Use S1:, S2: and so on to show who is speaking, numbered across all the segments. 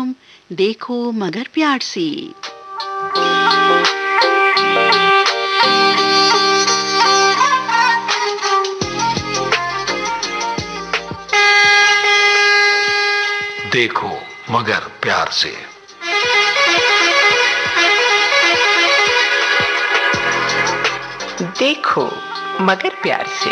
S1: कार्यक्रम देखो मगर प्यार से।
S2: देखो मगर प्यार से।
S3: देखो मगर प्यार से।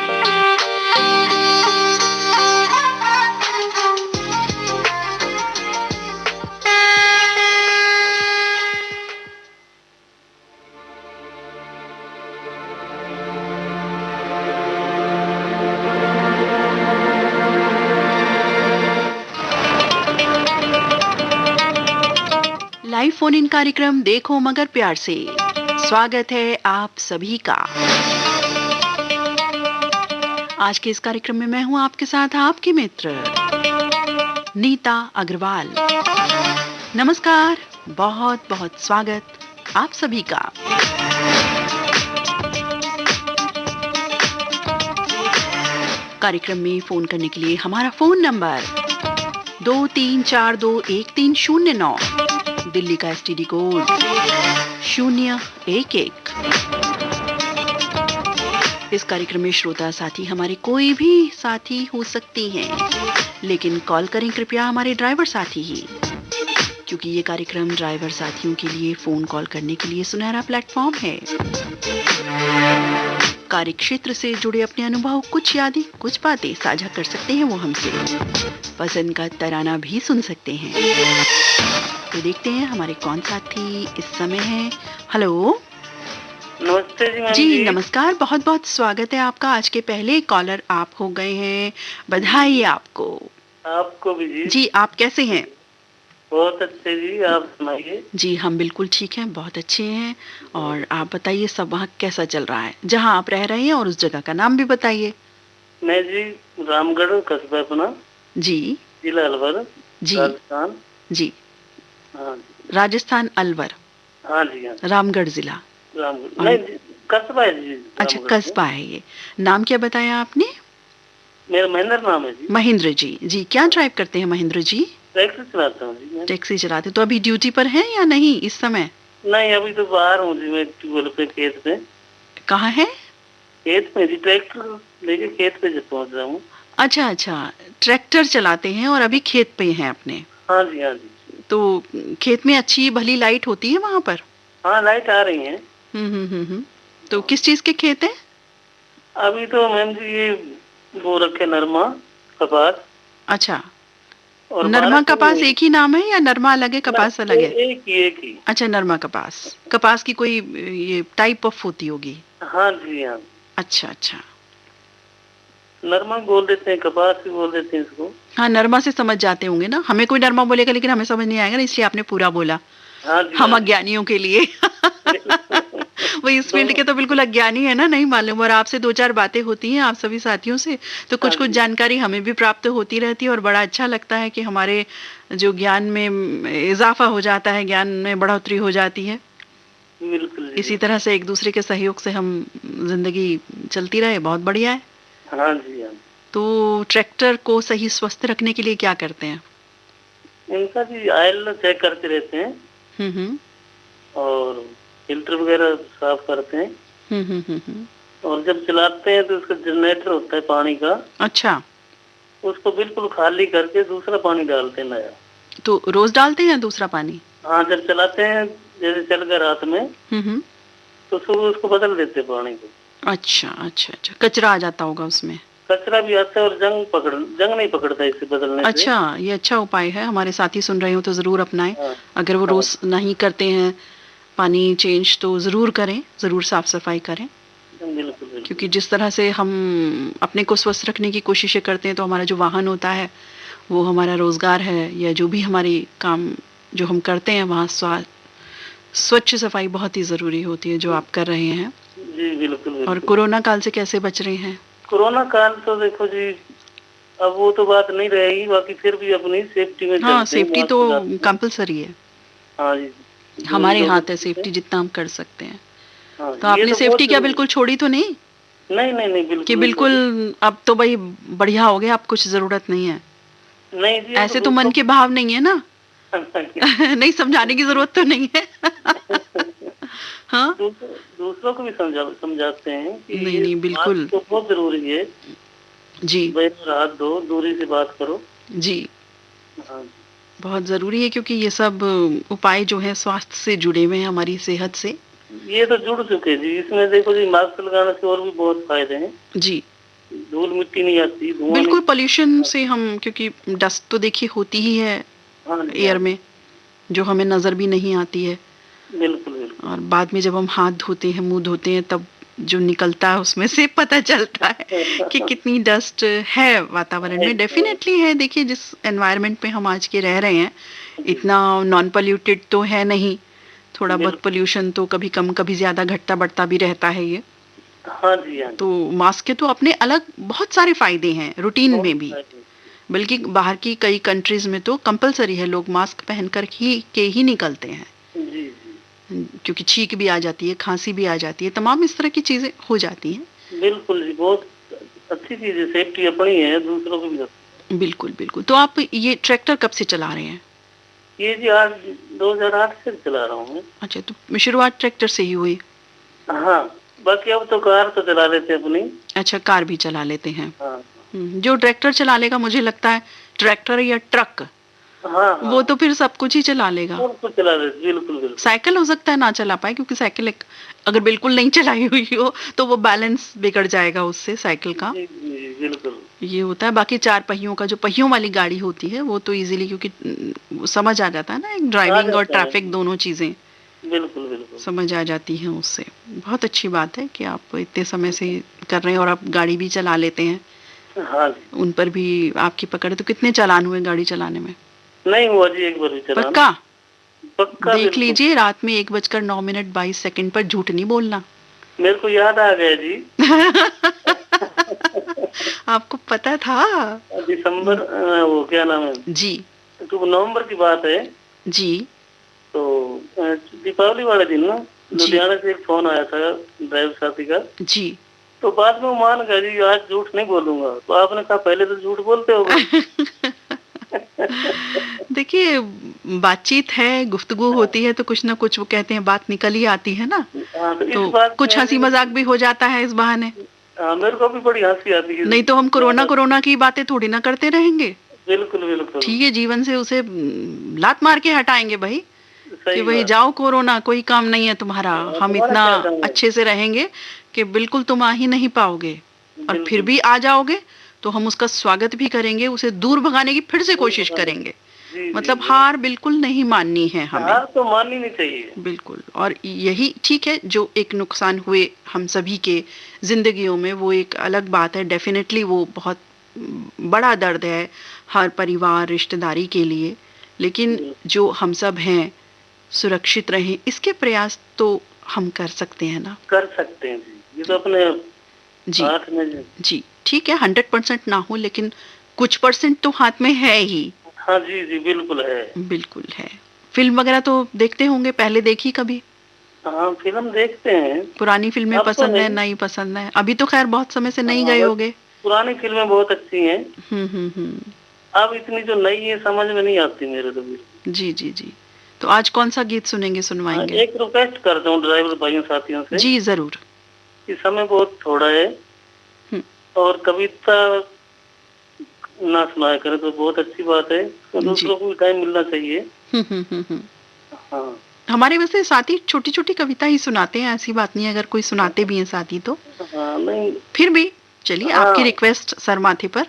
S1: लाइव फोन इन कार्यक्रम देखो मगर प्यार से स्वागत है आप सभी का। आज के इस कार्यक्रम में मैं हूं आपके साथ आपके मित्र नीता अग्रवाल। नमस्कार, बहुत बहुत स्वागत आप सभी का। कार्यक्रम में फोन करने के लिए हमारा फोन नंबर 23421309, दिल्ली का एसटीडी कोड 011। इस कार्यक्रम में श्रोता साथी हमारे कोई भी साथी हो सकती हैं, लेकिन कॉल करें कृपया हमारे ड्राइवर साथी ही, क्योंकि ये कार्यक्रम ड्राइवर साथियों के लिए फोन कॉल करने के लिए सुनहरा प्लेटफॉर्म है। कार्य क्षेत्र से जुड़े अपने अनुभव, कुछ यादें, कुछ बातें साझा कर सकते हैं वो हमसे। पसंद का तराना भी सुन सकते हैं। तो देखते हैं हमारे कौन साथी इस समय है। हेलो,
S4: नमस्ते जी मैम
S1: जी नमस्कार, बहुत बहुत स्वागत है आपका। आज के पहले कॉलर आप हो गए हैं, बधाई आपको।
S4: आपको भी जी।
S1: जी आप कैसे हैं?
S4: बहुत अच्छे जी, आप सुनाइए।
S1: जी हम बिल्कुल ठीक हैं, बहुत अच्छे हैं। और आप बताइए सब वहाँ कैसा चल रहा है जहाँ आप रह रहे हैं, और उस जगह का नाम भी बताइए।
S4: मैं जी रामगढ़ कस्बा अपना,
S1: जी
S4: जिला अलवर,
S1: जी
S4: राजस्थान।
S1: जी
S4: हाँ
S1: राजस्थान अलवर,
S4: हाँ जी, हाँ
S1: रामगढ़ जिला।
S4: रामगढ़ नहीं जी, कस्बा है जी।
S1: अच्छा
S4: रामगढ़
S1: कस्बा है ये। नाम क्या बताया आपने?
S4: मेरा महेंद्र नाम है जी।
S1: महेंद्र जी। जी क्या ड्राइव करते हैं महेंद्र जी?
S4: टैक्सी चलाता हूँ जी मैं।
S1: टैक्सी चलाते, तो अभी ड्यूटी पर हैं या नहीं इस समय?
S4: नहीं, अभी तो बाहर हूँ जी, मैं ट्यूबवेल पे, खेत पे।
S1: कहाँ है?
S4: खेत में जी, ट्रैक्टर लेके खेत पे पहुँच रहा हूँ।
S1: अच्छा अच्छा, ट्रैक्टर चलाते हैं और अभी खेत पे हैं अपने।
S4: हाँ जी, हाँ जी।
S1: तो खेत में अच्छी भली लाइट होती है वहाँ पर?
S4: हाँ, लाइट आ रही है।
S1: तो किस चीज के खेत हैं?
S4: अभी तो मैम जी ये वो रखे नरमा, कपास।
S1: अच्छा,
S4: और
S1: नरमा कपास एक ही नाम है या नरमा अलग है, कपास अलग है?
S4: एक ही।
S1: अच्छा, नरमा कपास। कपास की कोई ये टाइप ऑफ होती होगी?
S4: हाँ जी, हाँ।
S1: अच्छा अच्छा,
S4: नरमा बोल देते हैं, कपास भी बोल देते हैं इसको।
S1: हाँ नरमा से समझ जाते होंगे ना। हमें कोई नरमा बोलेगा लेकिन हमें समझ नहीं आएगा ना, इसलिए आपने पूरा बोला।
S4: हाँ जी,
S1: हम
S4: हाँ।
S1: अज्ञानियों के लिए वो इस फील्ड के तो बिल्कुल अज्ञानी है ना, नहीं मालूम। और आपसे दो चार बातें होती हैं आप सभी साथियों से, तो कुछ कुछ जानकारी हमें भी प्राप्त होती रहती है, और बड़ा अच्छा लगता है कि हमारे जो ज्ञान में इजाफा हो जाता है, ज्ञान में बढ़ोतरी हो जाती है।
S4: बिल्कुल जी।
S1: इसी तरह से एक दूसरे के सहयोग से हम जिंदगी चलती रहे, बहुत बढ़िया है।
S4: हाँ जी, हाँ।
S1: तो ट्रैक्टर को सही स्वस्थ रखने के लिए क्या करते हैं?
S4: इनका जी ऑयल चेक करते रहते हैं, और फिल्टर वगैरह साफ करते हैं। और जब चलाते हैं तो उसका जनरेटर होता है पानी का। अच्छा, उसको बिल्कुल खाली करके दूसरा पानी डालते हैं नया।
S1: तो रोज डालते हैं दूसरा पानी?
S4: हाँ, जब चलाते हैं, जैसे चल गए रात में, तो सुबह उसको बदल देते हैं पानी को। अच्छा अच्छा अच्छा, कचरा आ जाता होगा उसमें? कचरा भी आता है, और जंग नहीं पकड़ता इससे बदलने से। अच्छा, ये अच्छा उपाय है। हमारे साथी सुन रहे हो तो जरूर अपनाएं। अगर वो रोज नहीं करते हैं पानी चेंज तो जरूर करें, जरूर साफ सफाई करें। बिल्कुल। क्योंकि जिस तरह से हम अपने को स्वस्थ रखने की कोशिशें करते हैं, तो हमारा जो वाहन होता है, वो हमारा रोजगार है, या जो भी हमारी काम जो हम करते हैं, वहाँ स्वच्छ सफाई बहुत ही जरूरी होती है, जो आप कर रहे हैं। जी बिल्कुल। और कोरोना काल से कैसे बच रहे हैं? कोरोना काल तो देखो जी, अब वो तो बात नहीं रहेगी, बाकी फिर भी अपनी सेफ्टी में। हाँ, सेफ्टी तो कंपलसरी है। हाँ जी, हमारे हाथ है सेफ्टी, जितना हम कर सकते हैं। हाँ, तो आपने सेफ्टी क्या बिल्कुल छोड़ी तो नहीं? नहीं नहीं नहीं, बिल्कुल कि बिल्कुल अब तो भाई बढ़िया हो गया, अब कुछ जरूरत नहीं है? नहीं जी, ऐसे तो मन के भाव नहीं है ना।
S1: नहीं, समझाने की जरूरत तो नहीं है। हाँ,
S4: दूसरों को भी समझाते हैं कि
S1: नहीं नहीं, बिल्कुल
S4: तो बहुत जरूरी है
S1: जी।
S4: भाई, हाथ धो, दूरी से बात करो
S1: जी,
S4: हाँ।
S1: बहुत जरूरी है क्योंकि ये सब उपाय जो है स्वास्थ्य से जुड़े हुए हैं, हमारी सेहत से।
S4: ये तो जुड़ चुके जी, इसमें देखो जी मास्क लगाने से और भी बहुत फायदे हैं
S1: जी,
S4: धूल मिट्टी नहीं आती, धुआं
S1: बिल्कुल
S4: नहीं।
S1: पोल्यूशन से हम, क्योंकि डस्ट तो देखिए होती ही है
S4: हाँ जी,
S1: एयर में, जो हमें नजर भी नहीं आती है।
S4: बिल्कुल बिल्कुल।
S1: और बाद में जब हम हाथ धोते हैं, मुंह धोते हैं, तब जो निकलता है उसमें से पता चलता है कि कितनी डस्ट है वातावरण में। डेफिनेटली है, देखिए जिस एनवायरनमेंट में हम आज के रह रहे हैं, इतना नॉन पोल्यूटेड तो है नहीं, थोड़ा बहुत पोल्यूशन तो कभी कम कभी ज्यादा घटता बढ़ता भी रहता है ये।
S4: हाँ जी, हाँ जी।
S1: तो मास्क के तो अपने अलग बहुत सारे फायदे हैं रूटीन में भी, बल्कि बाहर की कई कंट्रीज में तो कंपलसरी है, लोग मास्क पहनकर ही निकलते हैं।
S4: जी,
S1: क्योंकि छींक भी आ जाती है, खांसी भी आ जाती है, तमाम इस तरह की चीजें हो जाती हैं।
S4: बिल्कुल जी, बहुत अच्छी चीज है, सेफ्टी अपनी है, दूसरों को भी।
S1: बिल्कुल बिल्कुल। तो आप ये ट्रैक्टर कब से चला रहे हैं?
S4: ये जी आज 2008 से चला रहा हूँ मैं।
S1: अच्छा, तो शुरुआत ट्रैक्टर से ही हुई?
S4: हाँ, बाकी अब तो कार तो चला लेते हैं अपनी।
S1: अच्छा, कार भी चला लेते हैं।
S4: हाँ।
S1: जो ट्रैक्टर चला लेगा, मुझे लगता है ट्रैक्टर या ट्रक,
S4: हाँ,
S1: वो तो फिर सब कुछ ही चला लेगा।
S4: तो चला लेते, बिल्कुल बिल्कुल।
S1: साइकिल हो सकता है ना चला पाए, क्योंकि साइकिल अगर बिल्कुल नहीं चलाई हुई हो तो वो बैलेंस बिगड़ जाएगा उससे, साइकिल का।
S4: जी, जी, बिल्कुल।
S1: ये होता है। बाकी चार पहियों का, जो पहियों वाली गाड़ी होती है, वो तो इजीली, क्योंकि समझ आ जाता है ना, एक ड्राइविंग और ट्रैफिक दोनों चीजें
S4: बिल्कुल बिल्कुल
S1: समझ आ जाती हैं उससे। बहुत अच्छी बात है कि आप इतने समय से कर रहे हैं और आप गाड़ी भी चला लेते हैं।
S4: हाँ,
S1: उन पर भी आपकी पकड़ है। तो कितने चालान हुए गाड़ी चलाने में?
S4: नहीं हुआ जी एक बार भी चलान।
S1: पक्का?
S4: पक्का
S1: देख लीजिए, रात में 1:09 पर झूठ नहीं बोलना।
S4: मेरे को याद आ गया जी।
S1: आपको पता था?
S4: दिसंबर वो क्या नाम है
S1: जी,
S4: तो नवंबर की बात है
S1: जी,
S4: तो दीपावली वाले दिन ना लुधियाना से एक फोन आया था ड्राइवर साथी का।
S1: जी।
S4: तो बाद में वो मान गया जी आज झूठ नहीं बोलूंगा। तो आपने कहा पहले तो झूठ बोलते होगे।
S1: देखिए, बातचीत है, गुफ्तगू होती है, तो कुछ ना कुछ वो कहते हैं बात निकल ही आती है ना। तो कुछ हंसी मजाक भी हो जाता है इस बहाने।
S4: मेरे को भी बड़ी हंसी आती है।
S1: नहीं तो हम कोरोना की बातें थोड़ी ना करते रहेंगे।
S4: बिल्कुल बिल्कुल
S1: ठीक है, जीवन से उसे लात मार के हटाएंगे भाई, कि भाई जाओ कोरोना, कोई काम नहीं है तुम्हारा, हम इतना अच्छे से रहेंगे कि बिल्कुल तुम आ ही नहीं पाओगे, और फिर भी आ जाओगे तो हम उसका स्वागत भी करेंगे, उसे दूर भगाने की फिर से कोशिश करेंगे। मतलब हार बिल्कुल नहीं माननी है हमें।
S4: हार तो माननी नहीं चाहिए।
S1: बिल्कुल। और यही ठीक है, जो एक नुकसान हुए हम सभी के जिंदगियों में, वो एक अलग बात है। डेफिनेटली वो बहुत बड़ा दर्द है हर परिवार रिश्तेदारी के लिए, लेकिन जो हम सब हैं सुरक्षित रहें, इसके प्रयास तो हम कर सकते हैं ना।
S4: कर सकते हैं जी, ये तो अपने
S1: जी
S4: हाथ में
S1: जी। ठीक है, 100% ना हो, लेकिन कुछ परसेंट तो हाथ में है ही।
S4: हाँ जी जी, बिल्कुल है।
S1: बिल्कुल है। फिल्म वगैरह तो देखते होंगे, पहले देखी कभी?
S4: हाँ, फिल्म देखते हैं।
S1: पुरानी फिल्में पसंद है, नई पसंद है? अभी तो खैर बहुत समय से नहीं गए होगे।
S4: पुरानी फिल्में बहुत अच्छी हैं। अब इतनी जो नई है समझ में नहीं आती मेरे तो।
S1: जी जी जी। तो आज कौन सा गीत सुनेंगे, सुनवाएंगे?
S4: एक रिक्वेस्ट करता हूँ ड्राइवर भाइयों साथियों से।
S1: जी जरूर।
S4: इस समय बहुत थोड़ा है, और कविता ना सुनाया करे तो बहुत अच्छी बात है, तो दूसरों को भी टाइम मिलना चाहिए। हाँ,
S1: हमारे वैसे साथी छोटी छोटी कविता ही सुनाते हैं, ऐसी बात नहीं है, अगर कोई सुनाते भी हैं साथी तो।
S4: हाँ, नहीं
S1: फिर भी चलिए, आपकी रिक्वेस्ट सर माथे पर।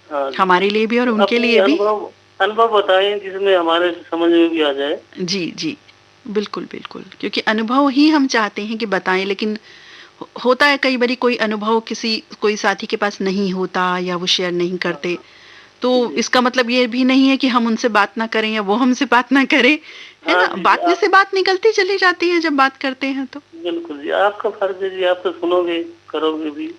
S4: हाँ,
S1: हमारे लिए भी और उनके लिए भी
S4: अनुभव बताएं जिसमें हमारे समझ में भी आ जाए।
S1: जी जी, बिल्कुल बिल्कुल, क्योंकि अनुभव ही हम चाहते हैं कि बताएं, लेकिन होता है कई बारी कोई अनुभव कोई साथी के पास नहीं होता, या वो शेयर नहीं करते, तो इसका मतलब ये भी नहीं है कि हम उनसे बात ना करें या वो हमसे बात ना करें, है ना। बात में से बात निकलती चली जाती है जब बात करते हैं तो।
S4: बिल्कुल जी, आपका फर्ज है जी, आप तो सुनोगे करोगे भी।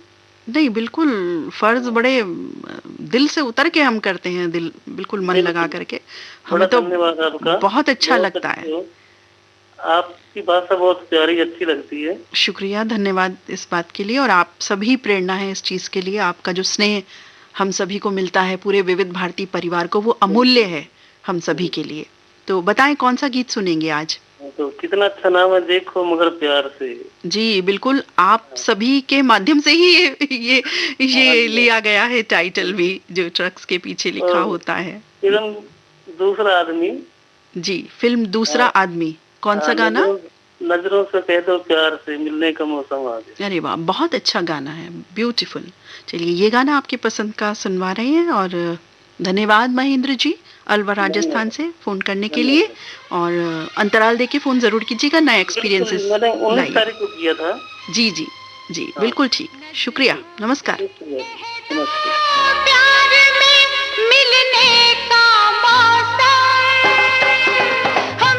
S1: नहीं, बिल्कुल फर्ज बड़े दिल से उतर के हम करते हैं, दिल बिल्कुल मन लगा करके। हमें तो बहुत अच्छा लगता है।
S4: आपकी भाषा बहुत प्यारी अच्छी लगती है।
S1: शुक्रिया, धन्यवाद इस बात के लिए। और आप सभी प्रेरणा है इस चीज के लिए। आपका जो स्नेह हम सभी को मिलता है, पूरे विविध भारती परिवार को, वो अमूल्य है हम सभी के लिए। तो बताएं कौन सा गीत सुनेंगे आज?
S4: तो कितना अच्छा नाम है, देखो मगर प्यार से।
S1: जी बिल्कुल, आप सभी के माध्यम से ही ये लिया गया है टाइटल भी, जो ट्रक्स के पीछे लिखा होता है।
S4: फिल्म दूसरा आदमी।
S1: जी, फिल्म दूसरा आदमी। कौन सा गाना?
S4: नजरों से कह दो प्यार से, मिलने का मौसम आ गया।
S1: अरे वाह, बहुत अच्छा गाना है, ब्यूटीफुल। चलिए ये गाना आपकी पसंद का सुनवा रहे हैं। और धन्यवाद महेंद्र जी, अलवर राजस्थान से फोन करने के लिए। और अंतराल देके फोन जरूर कीजिएगा, नए एक्सपीरियंसेस।
S4: मैंने 19 तारीख को किया था।
S1: जी जी जी, बिल्कुल ठीक। शुक्रिया, नमस्कार।
S5: प्यार में मिलने का मौसम,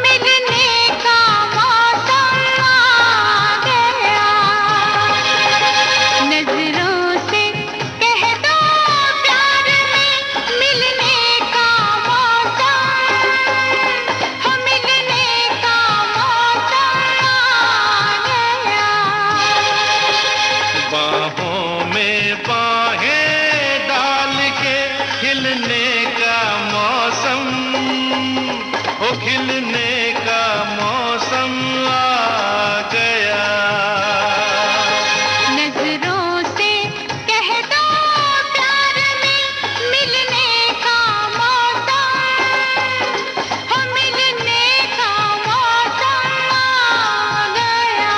S5: मिलने का मौसम आ गया। नजरों से कह दो प्यार में मिलने का मौसम, मिलने का मौसम आ गया।
S6: बाहों में बाहें डाल के खिलने का मौसम, ओ खिलने का मौसम आ गया।
S5: नजरों से कह दो प्यार में मिलने का मौसम, मिलने का मौसम आ गया।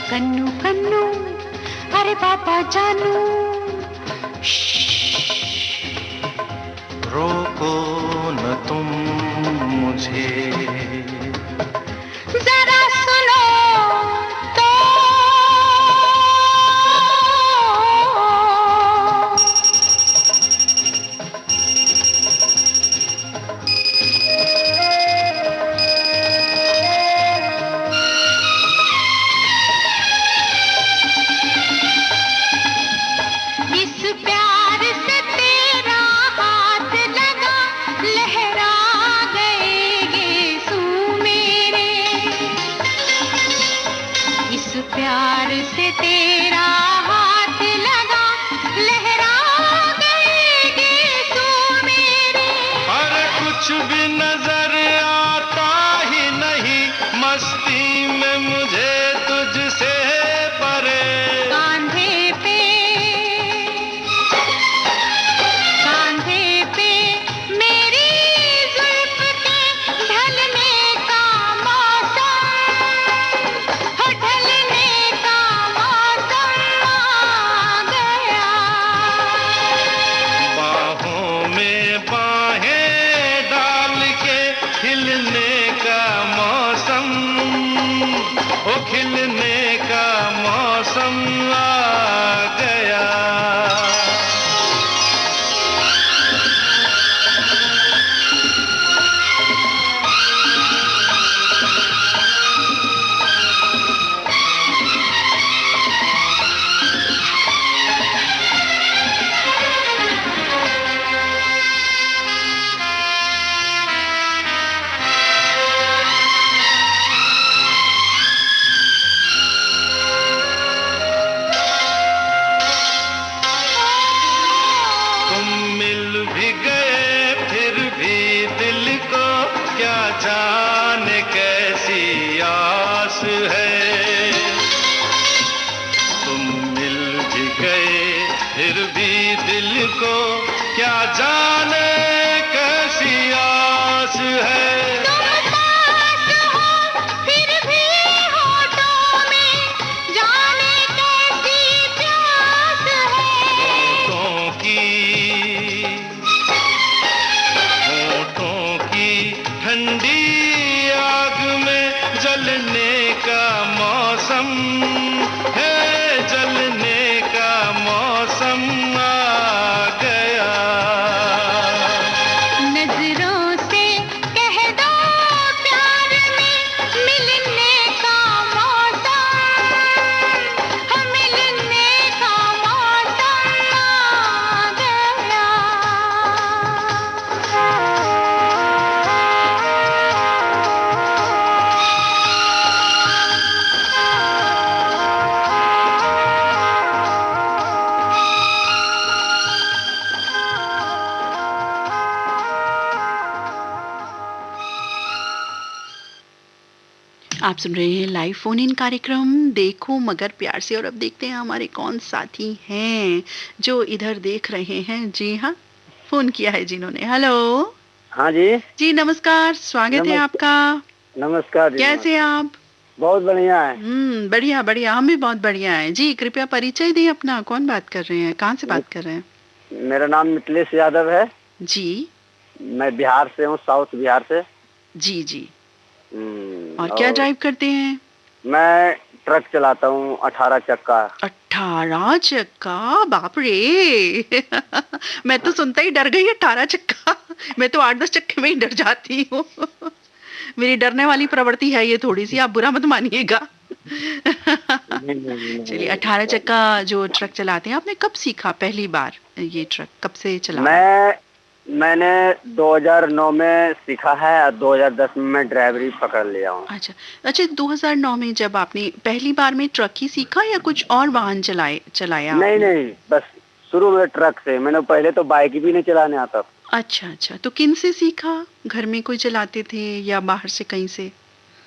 S5: कन्नू कन्नू, अरे पापा जानू,
S6: रोको न तुम मुझे,
S5: जरा सुनो तो। इस प्यार से तेरा हाथ लगा, लहरा गए गेसू मेरे। इस प्यार से तेरा हाथ लगा, लहरा गए गेसू मेरे।
S6: अरे कुछ भी नजर आता ही नहीं, मस्ती में मुझे तुझसे परे।
S5: कांधे पे, कांधे पे मेरी जुल्फ के ढलने का मौसम, हो ढलने का मौसम आ गया।
S6: बाहों में बाहें डाल के खिलने का मौसम, ओ खिलने का मौसम आ गया। तुम मिल भी गए फिर भी दिल को क्या जाने कैसी आस है। तुम मिल भी गए फिर भी दिल को क्या जाने कैसी आस है।
S5: तुम पास हो फिर भी होठों में जाने कैसी प्यास
S1: आप सुन रहे हैं लाइव फोन इन कार्यक्रम देखो मगर प्यार से, और अब देखते हैं हमारे कौन साथी हैं जो इधर देख रहे हैं। जी हाँ, फोन किया है जिन्होंने। हेलो।
S7: हाँ जी।
S1: जी नमस्कार, स्वागत है आपका।
S7: नमस्कार जी।
S1: कैसे हैं आप?
S7: बहुत बढ़िया है।
S1: बढ़िया बढ़िया, हम भी बहुत बढ़िया हैं जी। कृपया परिचय दें अपना, कौन बात कर रहे हैं, कहाँ से बात कर रहे हैं?
S7: मेरा नाम मिथिलेश यादव है
S1: जी।
S7: मैं बिहार से हूँ, साउथ बिहार से।
S1: जी जी। और क्या ड्राइव करते हैं?
S7: मैं ट्रक चलाता हूँ, 18 चक्का।
S1: 18 चक्का, बाप रे। मैं तो सुनता ही डर गई 18 चक्का। मैं तो 8-10 चक्के में ही डर जाती हूँ। मेरी डरने वाली प्रवृत्ति है ये थोड़ी सी, आप बुरा मत मानिएगा। चलिए, 18 चक्का जो ट्रक चलाते हैं, आपने कब सीखा पहली बार ये ट्रक, कब से चला?
S7: मैंने 2009 में सीखा है और 2010 में मैं ड्राइवरी पकड़ लिया हूँ।
S1: अच्छा 2009 में जब आपने पहली बार में ट्रक ही सीखा या कुछ और वाहन चलाया?
S7: नहीं, बस शुरू में ट्रक से। मैंने पहले तो बाइक भी नहीं चलाने आता।
S1: अच्छा, तो किन से सीखा? घर में कोई चलाते थे या बाहर से कहीं से?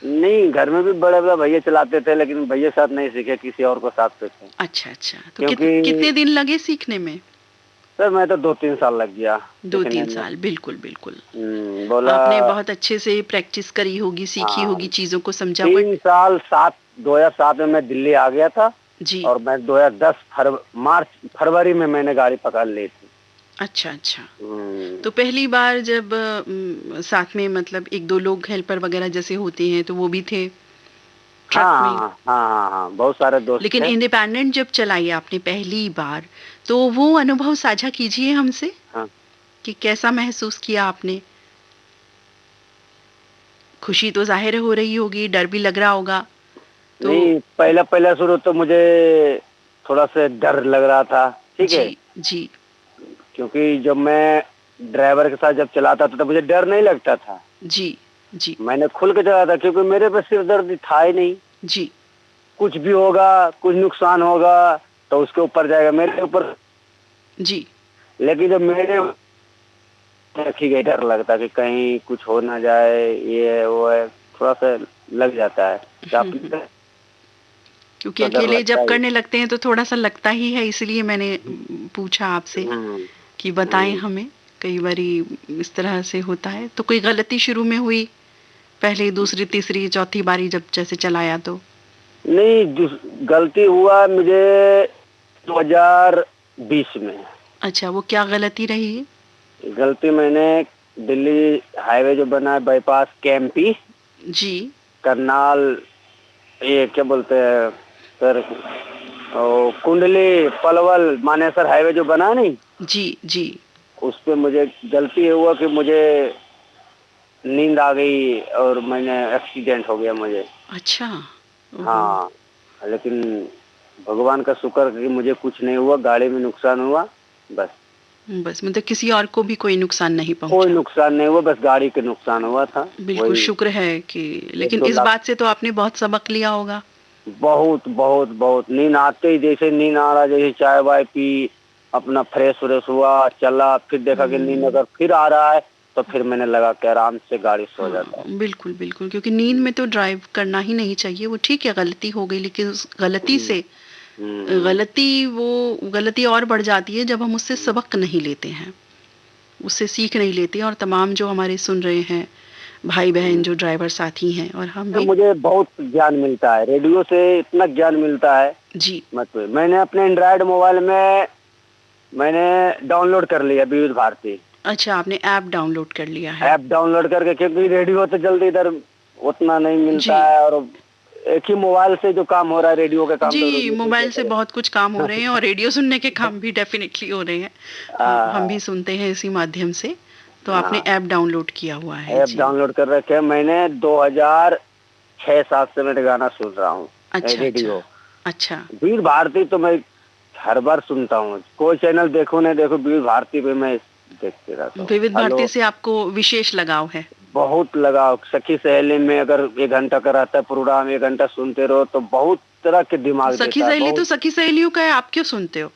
S7: नहीं, घर में भी बड़े बड़े भैया चलाते थे, लेकिन भैया साथ नहीं सीखे, किसी और को साथ पे थे।
S1: अच्छा, तो कितने दिन लगे सीखने में?
S7: सर मैं तो 2-3 साल लग गया।
S1: 2-3 साल, बिल्कुल।
S7: बोला
S1: आपने बहुत अच्छे से प्रैक्टिस करी होगी, सीखी होगी, चीजों को समझा।
S7: 3 साल 2007 में मैं दिल्ली आ गया था
S1: जी।
S7: और मैं 2010 फरवरी में मैंने गाड़ी पकड़ ली थी। अच्छा।
S1: तो पहली बार जब साथ में मतलब 1-2 लोग हेल्पर वगैरह जैसे होते हैं तो वो भी थे ट्रक में?
S7: हाँ, बहुत सारे दोस्त।
S1: लेकिन इंडिपेंडेंट जब चलाई आपने पहली बार, तो वो अनुभव साझा कीजिए हमसे।
S7: हाँ।
S1: कि कैसा महसूस किया आपने? खुशी तो जाहिर हो रही होगी, डर भी लग रहा होगा। तो
S7: नहीं, पहला शुरू तो मुझे थोड़ा सा डर लग रहा था। ठीक है
S1: जी।
S7: क्योंकि जब मैं ड्राइवर के साथ जब चलाता था तो मुझे डर नहीं लगता था।
S1: जी।
S7: मैंने खुल के चलाता, क्योंकि मेरे पे सिर दर्द था ही नहीं।
S1: जी।
S7: कुछ भी होगा, कुछ नुकसान होगा तो उसके ऊपर जाएगा, मेरे ऊपर।
S1: जी।
S7: लेकिन जब मेरे रखी गई, डर लगता कि कहीं कुछ हो ना जाए, ये वो है, थोड़ा सा लग जाता है।
S1: क्योंकि अकेले जब करने लगते हैं तो थोड़ा सा लगता ही है, इसलिए मैंने पूछा आपसे कि बताएं हमें। कई बारी इस तरह से होता है। तो कोई गलती शुरू में हुई, पहली, दूसरी, तीसरी, चौथी बारी जब जैसे चलाया तो?
S7: नहीं, गलती हुआ मुझे 2020 में।
S1: अच्छा, वो क्या गलती रही?
S7: गलती मैंने दिल्ली हाईवे जो बना है बाईपास केएमपी
S1: जी,
S7: करनाल, ये क्या बोलते हैं सर, कुंडली पलवल मानेसर हाईवे जो बना नहीं
S1: जी,
S7: उस पे मुझे गलती हुआ कि मुझे नींद आ गई और मैंने एक्सीडेंट हो गया मुझे।
S1: अच्छा।
S7: हाँ, लेकिन भगवान का शुक्र कि मुझे कुछ नहीं हुआ, गाड़ी में नुकसान हुआ बस
S1: मतलब किसी और को भी कोई नुकसान नहीं पहुंचा?
S7: कोई नुकसान नहीं हुआ, बस गाड़ी के नुकसान हुआ था।
S1: बिल्कुल शुक्र है कि। लेकिन इस बात से तो आपने बहुत सबक लिया होगा।
S7: बहुत नींद आते ही, जैसे नींद आ रहा, जैसे चाय वाय पी, अपना फ्रेश हुआ, चला, फिर देखा कि नींद अगर फिर आ रहा है तो फिर मैंने लगा कि आराम से गाड़ी सो जाता है।
S1: बिल्कुल, क्योंकि नींद में तो ड्राइव करना ही नहीं चाहिए। वो ठीक है, गलती हो गई, लेकिन उस गलती से गलती और बढ़ जाती है जब हम उससे सबक नहीं लेते हैं, उससे सीख नहीं लेते। और तमाम जो हमारे सुन रहे हैं भाई बहन जो ड्राइवर साथी हैं, और हम भी,
S7: मुझे बहुत ज्ञान मिलता है रेडियो से, इतना ज्ञान मिलता है
S1: जी।
S7: मतलब मैंने अपने एंड्रॉइड मोबाइल में मैंने डाउनलोड कर लिया विविध भारती।
S1: अच्छा, आपने ऐप डाउनलोड कर लिया है?
S7: ऐप डाउनलोड करके, क्योंकि रेडियो तो जल्दी इधर उतना नहीं मिलता है, और एक ही मोबाइल से जो काम हो रहा है रेडियो के काम
S1: जी, मोबाइल से बहुत कुछ काम हो रहे हैं और रेडियो सुनने के काम भी डेफिनेटली हो रहे हैं। हम भी सुनते हैं इसी माध्यम से। तो आपने ऐप डाउनलोड किया हुआ है?
S7: ऐप डाउनलोड कर रखे है मैंने, 2006-07 से मैं गाना सुन रहा हूँ। रेडियो।
S1: अच्छा।
S7: विविध भारती तो मैं हर बार सुनता हूँ, कोई चैनल देखो नहीं देखो, विविध भारती पे मैं देखते रहता हूँ।
S1: विविध भारती से आपको विशेष लगाव है?
S7: बहुत लगाव। सखी सहेली में अगर 1 घंटा का रहता है प्रोग्राम, 1 घंटा सुनते रहो तो बहुत तरह के दिमाग देता है।
S1: सखी सहेली तो सखी सहेलियों का है, आप क्यों सुनते हो?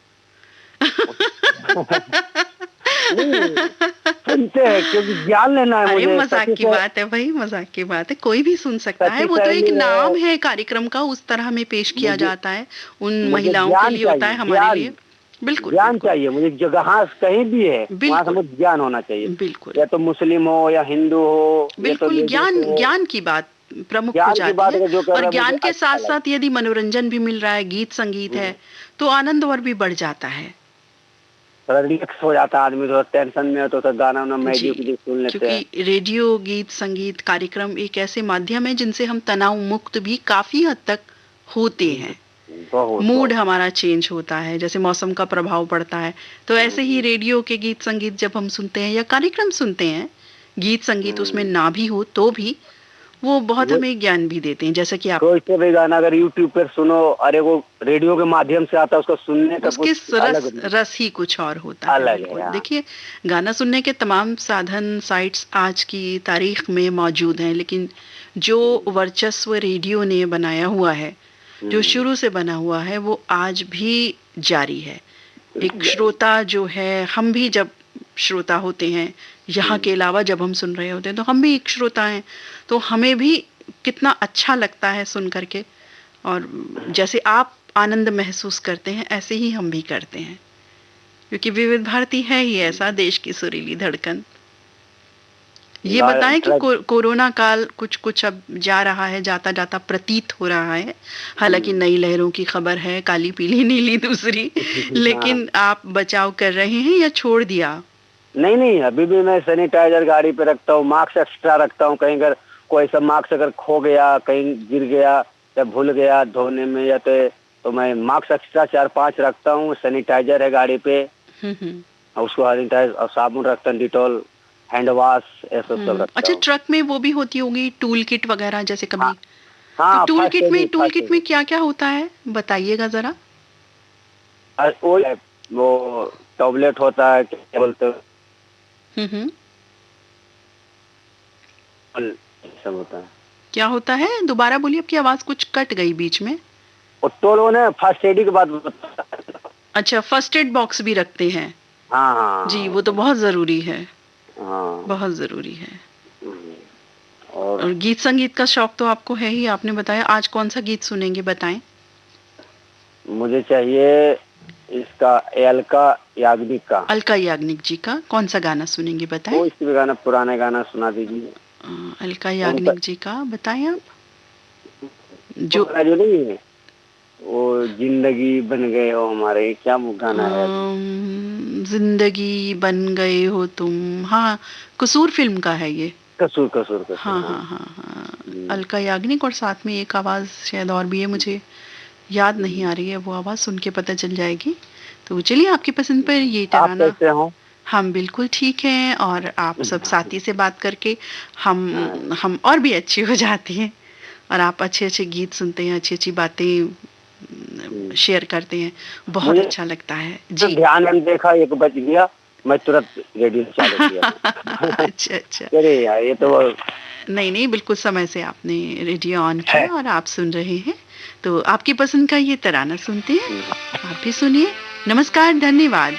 S7: सुनते हैं क्योंकि ज्ञान लेना है
S1: अरे
S7: मुझे।
S1: मजाक की बात है भाई, मजाक की बात है, कोई भी सुन सकता है। वो तो एक नाम है कार्यक्रम का, उस तरह में पेश किया जाता है, उन महिलाओं के लिए होता है, हमारे लिए बिल्कुल
S7: ज्ञान चाहिए मुझे। जगह कहीं भी है वहाँ से मुझे ज्ञान होना चाहिए,
S1: बिल्कुल,
S7: या तो मुस्लिम हो या हिंदू हो,
S1: बिल्कुल ज्ञान की बात प्रमुख हो जाती है। और ज्ञान के साथ साथ यदि मनोरंजन भी मिल रहा है, गीत संगीत है, तो आनंद और भी बढ़ जाता है,
S7: रिलैक्स हो जाता है आदमी। थोड़ा टेंशन में हो तो गाना म्यूजिक सुन लेते हैं।
S1: क्योंकि रेडियो गीत संगीत कार्यक्रम एक ऐसे माध्यम है जिनसे हम तनाव मुक्त भी काफी हद तक होते हैं। मूड हमारा चेंज होता है, जैसे मौसम का प्रभाव पड़ता है, तो ऐसे ही रेडियो के गीत संगीत जब हम सुनते हैं या कार्यक्रम सुनते हैं, गीत संगीत उसमें ना भी हो तो भी वो बहुत हमें ज्ञान भी देते हैं। जैसे कि आप
S7: कोई से भी गाना अगर यूट्यूब पर सुनो, अरे वो रेडियो के माध्यम से आता है, उसको सुनने का
S1: उसके रस ही कुछ और होता है। देखिए, गाना सुनने के तमाम साधन साइट्स आज की तारीख में मौजूद हैं, लेकिन जो वर्चस्व रेडियो ने बनाया हुआ है, जो शुरू से बना हुआ है, वो आज भी जारी है। एक श्रोता जो है, हम भी जब श्रोता होते हैं, यहाँ के अलावा जब हम सुन रहे होते हैं, तो हम भी एक श्रोता हैं, तो हमें भी कितना अच्छा लगता है सुन करके। और जैसे आप आनंद महसूस करते हैं, ऐसे ही हम भी करते हैं, क्योंकि विविध भारती है ही ऐसा, देश की सुरीली धड़कन। ये बताएं कि कोरोना काल कुछ अब जा रहा है, जाता जाता प्रतीत हो रहा है। हालांकि नई लहरों की खबर है, काली पीली नीली दूसरी, लेकिन आप बचाव कर रहे हैं या छोड़ दिया?
S7: नहीं, अभी भी मैं सैनिटाइजर गाड़ी पे रखता हूँ, मास्क एक्स्ट्रा रखता हूँ। कहीं अगर कोई सब मास्क अगर खो गया, कहीं गिर गया या भूल गया धोने में, या तो मैं मास्क एक्स्ट्रा 4-5 रखता हूँ। सैनिटाइजर है गाड़ी पे, उसको सैनिटाइजर और साबुन रखता हूँ, डिटॉल, हैंड वॉश, ऐसा सब रखता हूँ।
S1: अच्छा, ट्रक में वो भी होती होगी टूल किट वगैरह, जैसे कभी तो टूल किट में क्या क्या होता है, बताइएगा जरा।
S7: वो टैबलेट होता है, क्या बोलते हैं, सब होता है।
S1: क्या होता है, दोबारा बोलिए, आपकी आवाज कुछ कट गई बीच में।
S7: फर्स्ट एड की बात।
S1: अच्छा, फर्स्ट एड बॉक्स भी रखते हैं?
S7: हाँ
S1: जी, वो तो बहुत जरूरी है।
S7: हाँ,
S1: बहुत जरूरी है। और गीत संगीत का शौक तो आपको है ही, आपने बताया। आज कौन सा गीत सुनेंगे, बताएं।
S7: मुझे चाहिए इसका अलका
S1: याग्निक जी का कौन सा गाना सुनेंगे, बताएं।
S7: कोई भी गाना, पुराने गाना सुना दीजिए।
S1: अलका याग्निक जी का बताएं आप। जो
S7: नहीं है वो जिंदगी बन गए हो हमारे, क्या वो गाना है?
S1: जिंदगी बन गए हो तुम, हाँ, कसूर फिल्म का है ये।
S7: कसूर।
S1: हाँ। अलका याग्निक, और साथ में एक आवाज शायद और भी है, मुझे याद नहीं आ रही है वो आवाज, सुन के पता चल जाएगी। तो चलिए, आपकी पसंद पर ये तराना।
S7: आप कैसे हो?
S1: हम बिल्कुल ठीक हैं, और आप सब साथी से बात करके हम और भी अच्छे हो जाते हैं, और आप अच्छे अच्छे गीत सुनते हैं, अच्छी अच्छी बातें शेयर करते हैं, बहुत अच्छा लगता है जी।
S7: ध्यान में देखा, 1 बज गया, मैं तुरंत रेडियो चालू किया।
S1: अच्छा।
S7: अरे यार, ये तो
S1: नहीं, बिल्कुल समय से आपने रेडियो ऑन किया और आप सुन रहे हैं, तो आपकी पसंद का ये तराना सुनते हैं, आप भी सुनिए। नमस्कार, धन्यवाद।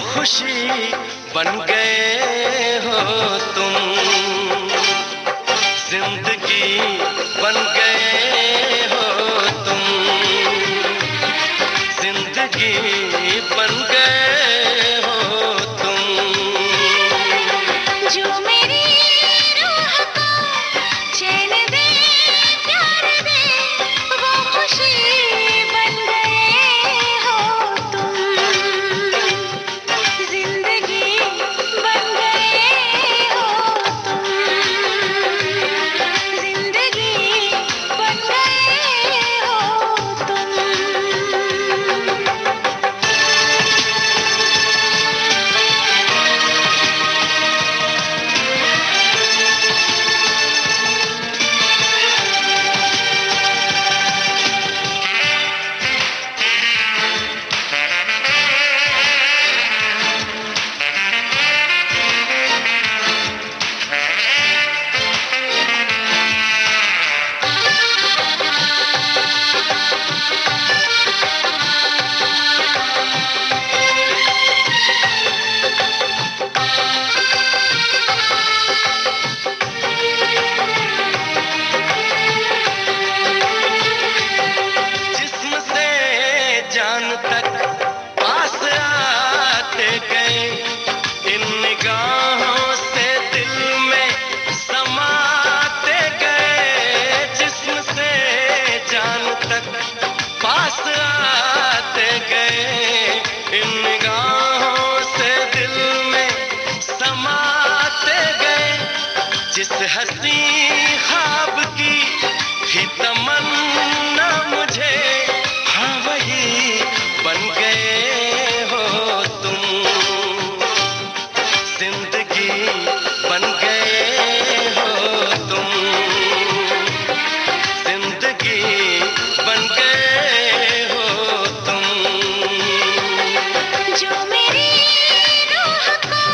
S6: खुशी बन गए हो तुम, जिंदगी बन गए हो तुम, जिंदगी बन गए हो तुम।
S5: जो मेरी रूह को चैन दे, प्यार दे, वो खुशी बन गए हो तुम, जिंदगी बन गए हो
S6: इन निगाहों से दिल में समाते गए, जिस हंसी ख्वाब की थी तमन्ना मुझे, हाँ वही बन गए हो तुम, जिंदगी बन गए हो तुम, जिंदगी बन गए हो तुम।
S5: जो मेरी रूह को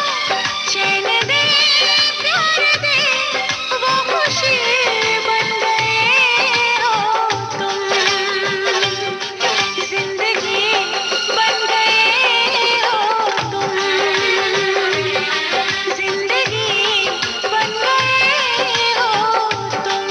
S5: चैन दे प्यार दे, वो खुशी बन गए हो तुम, जिंदगी बन गए हो तुम, जिंदगी बन गए हो तुम।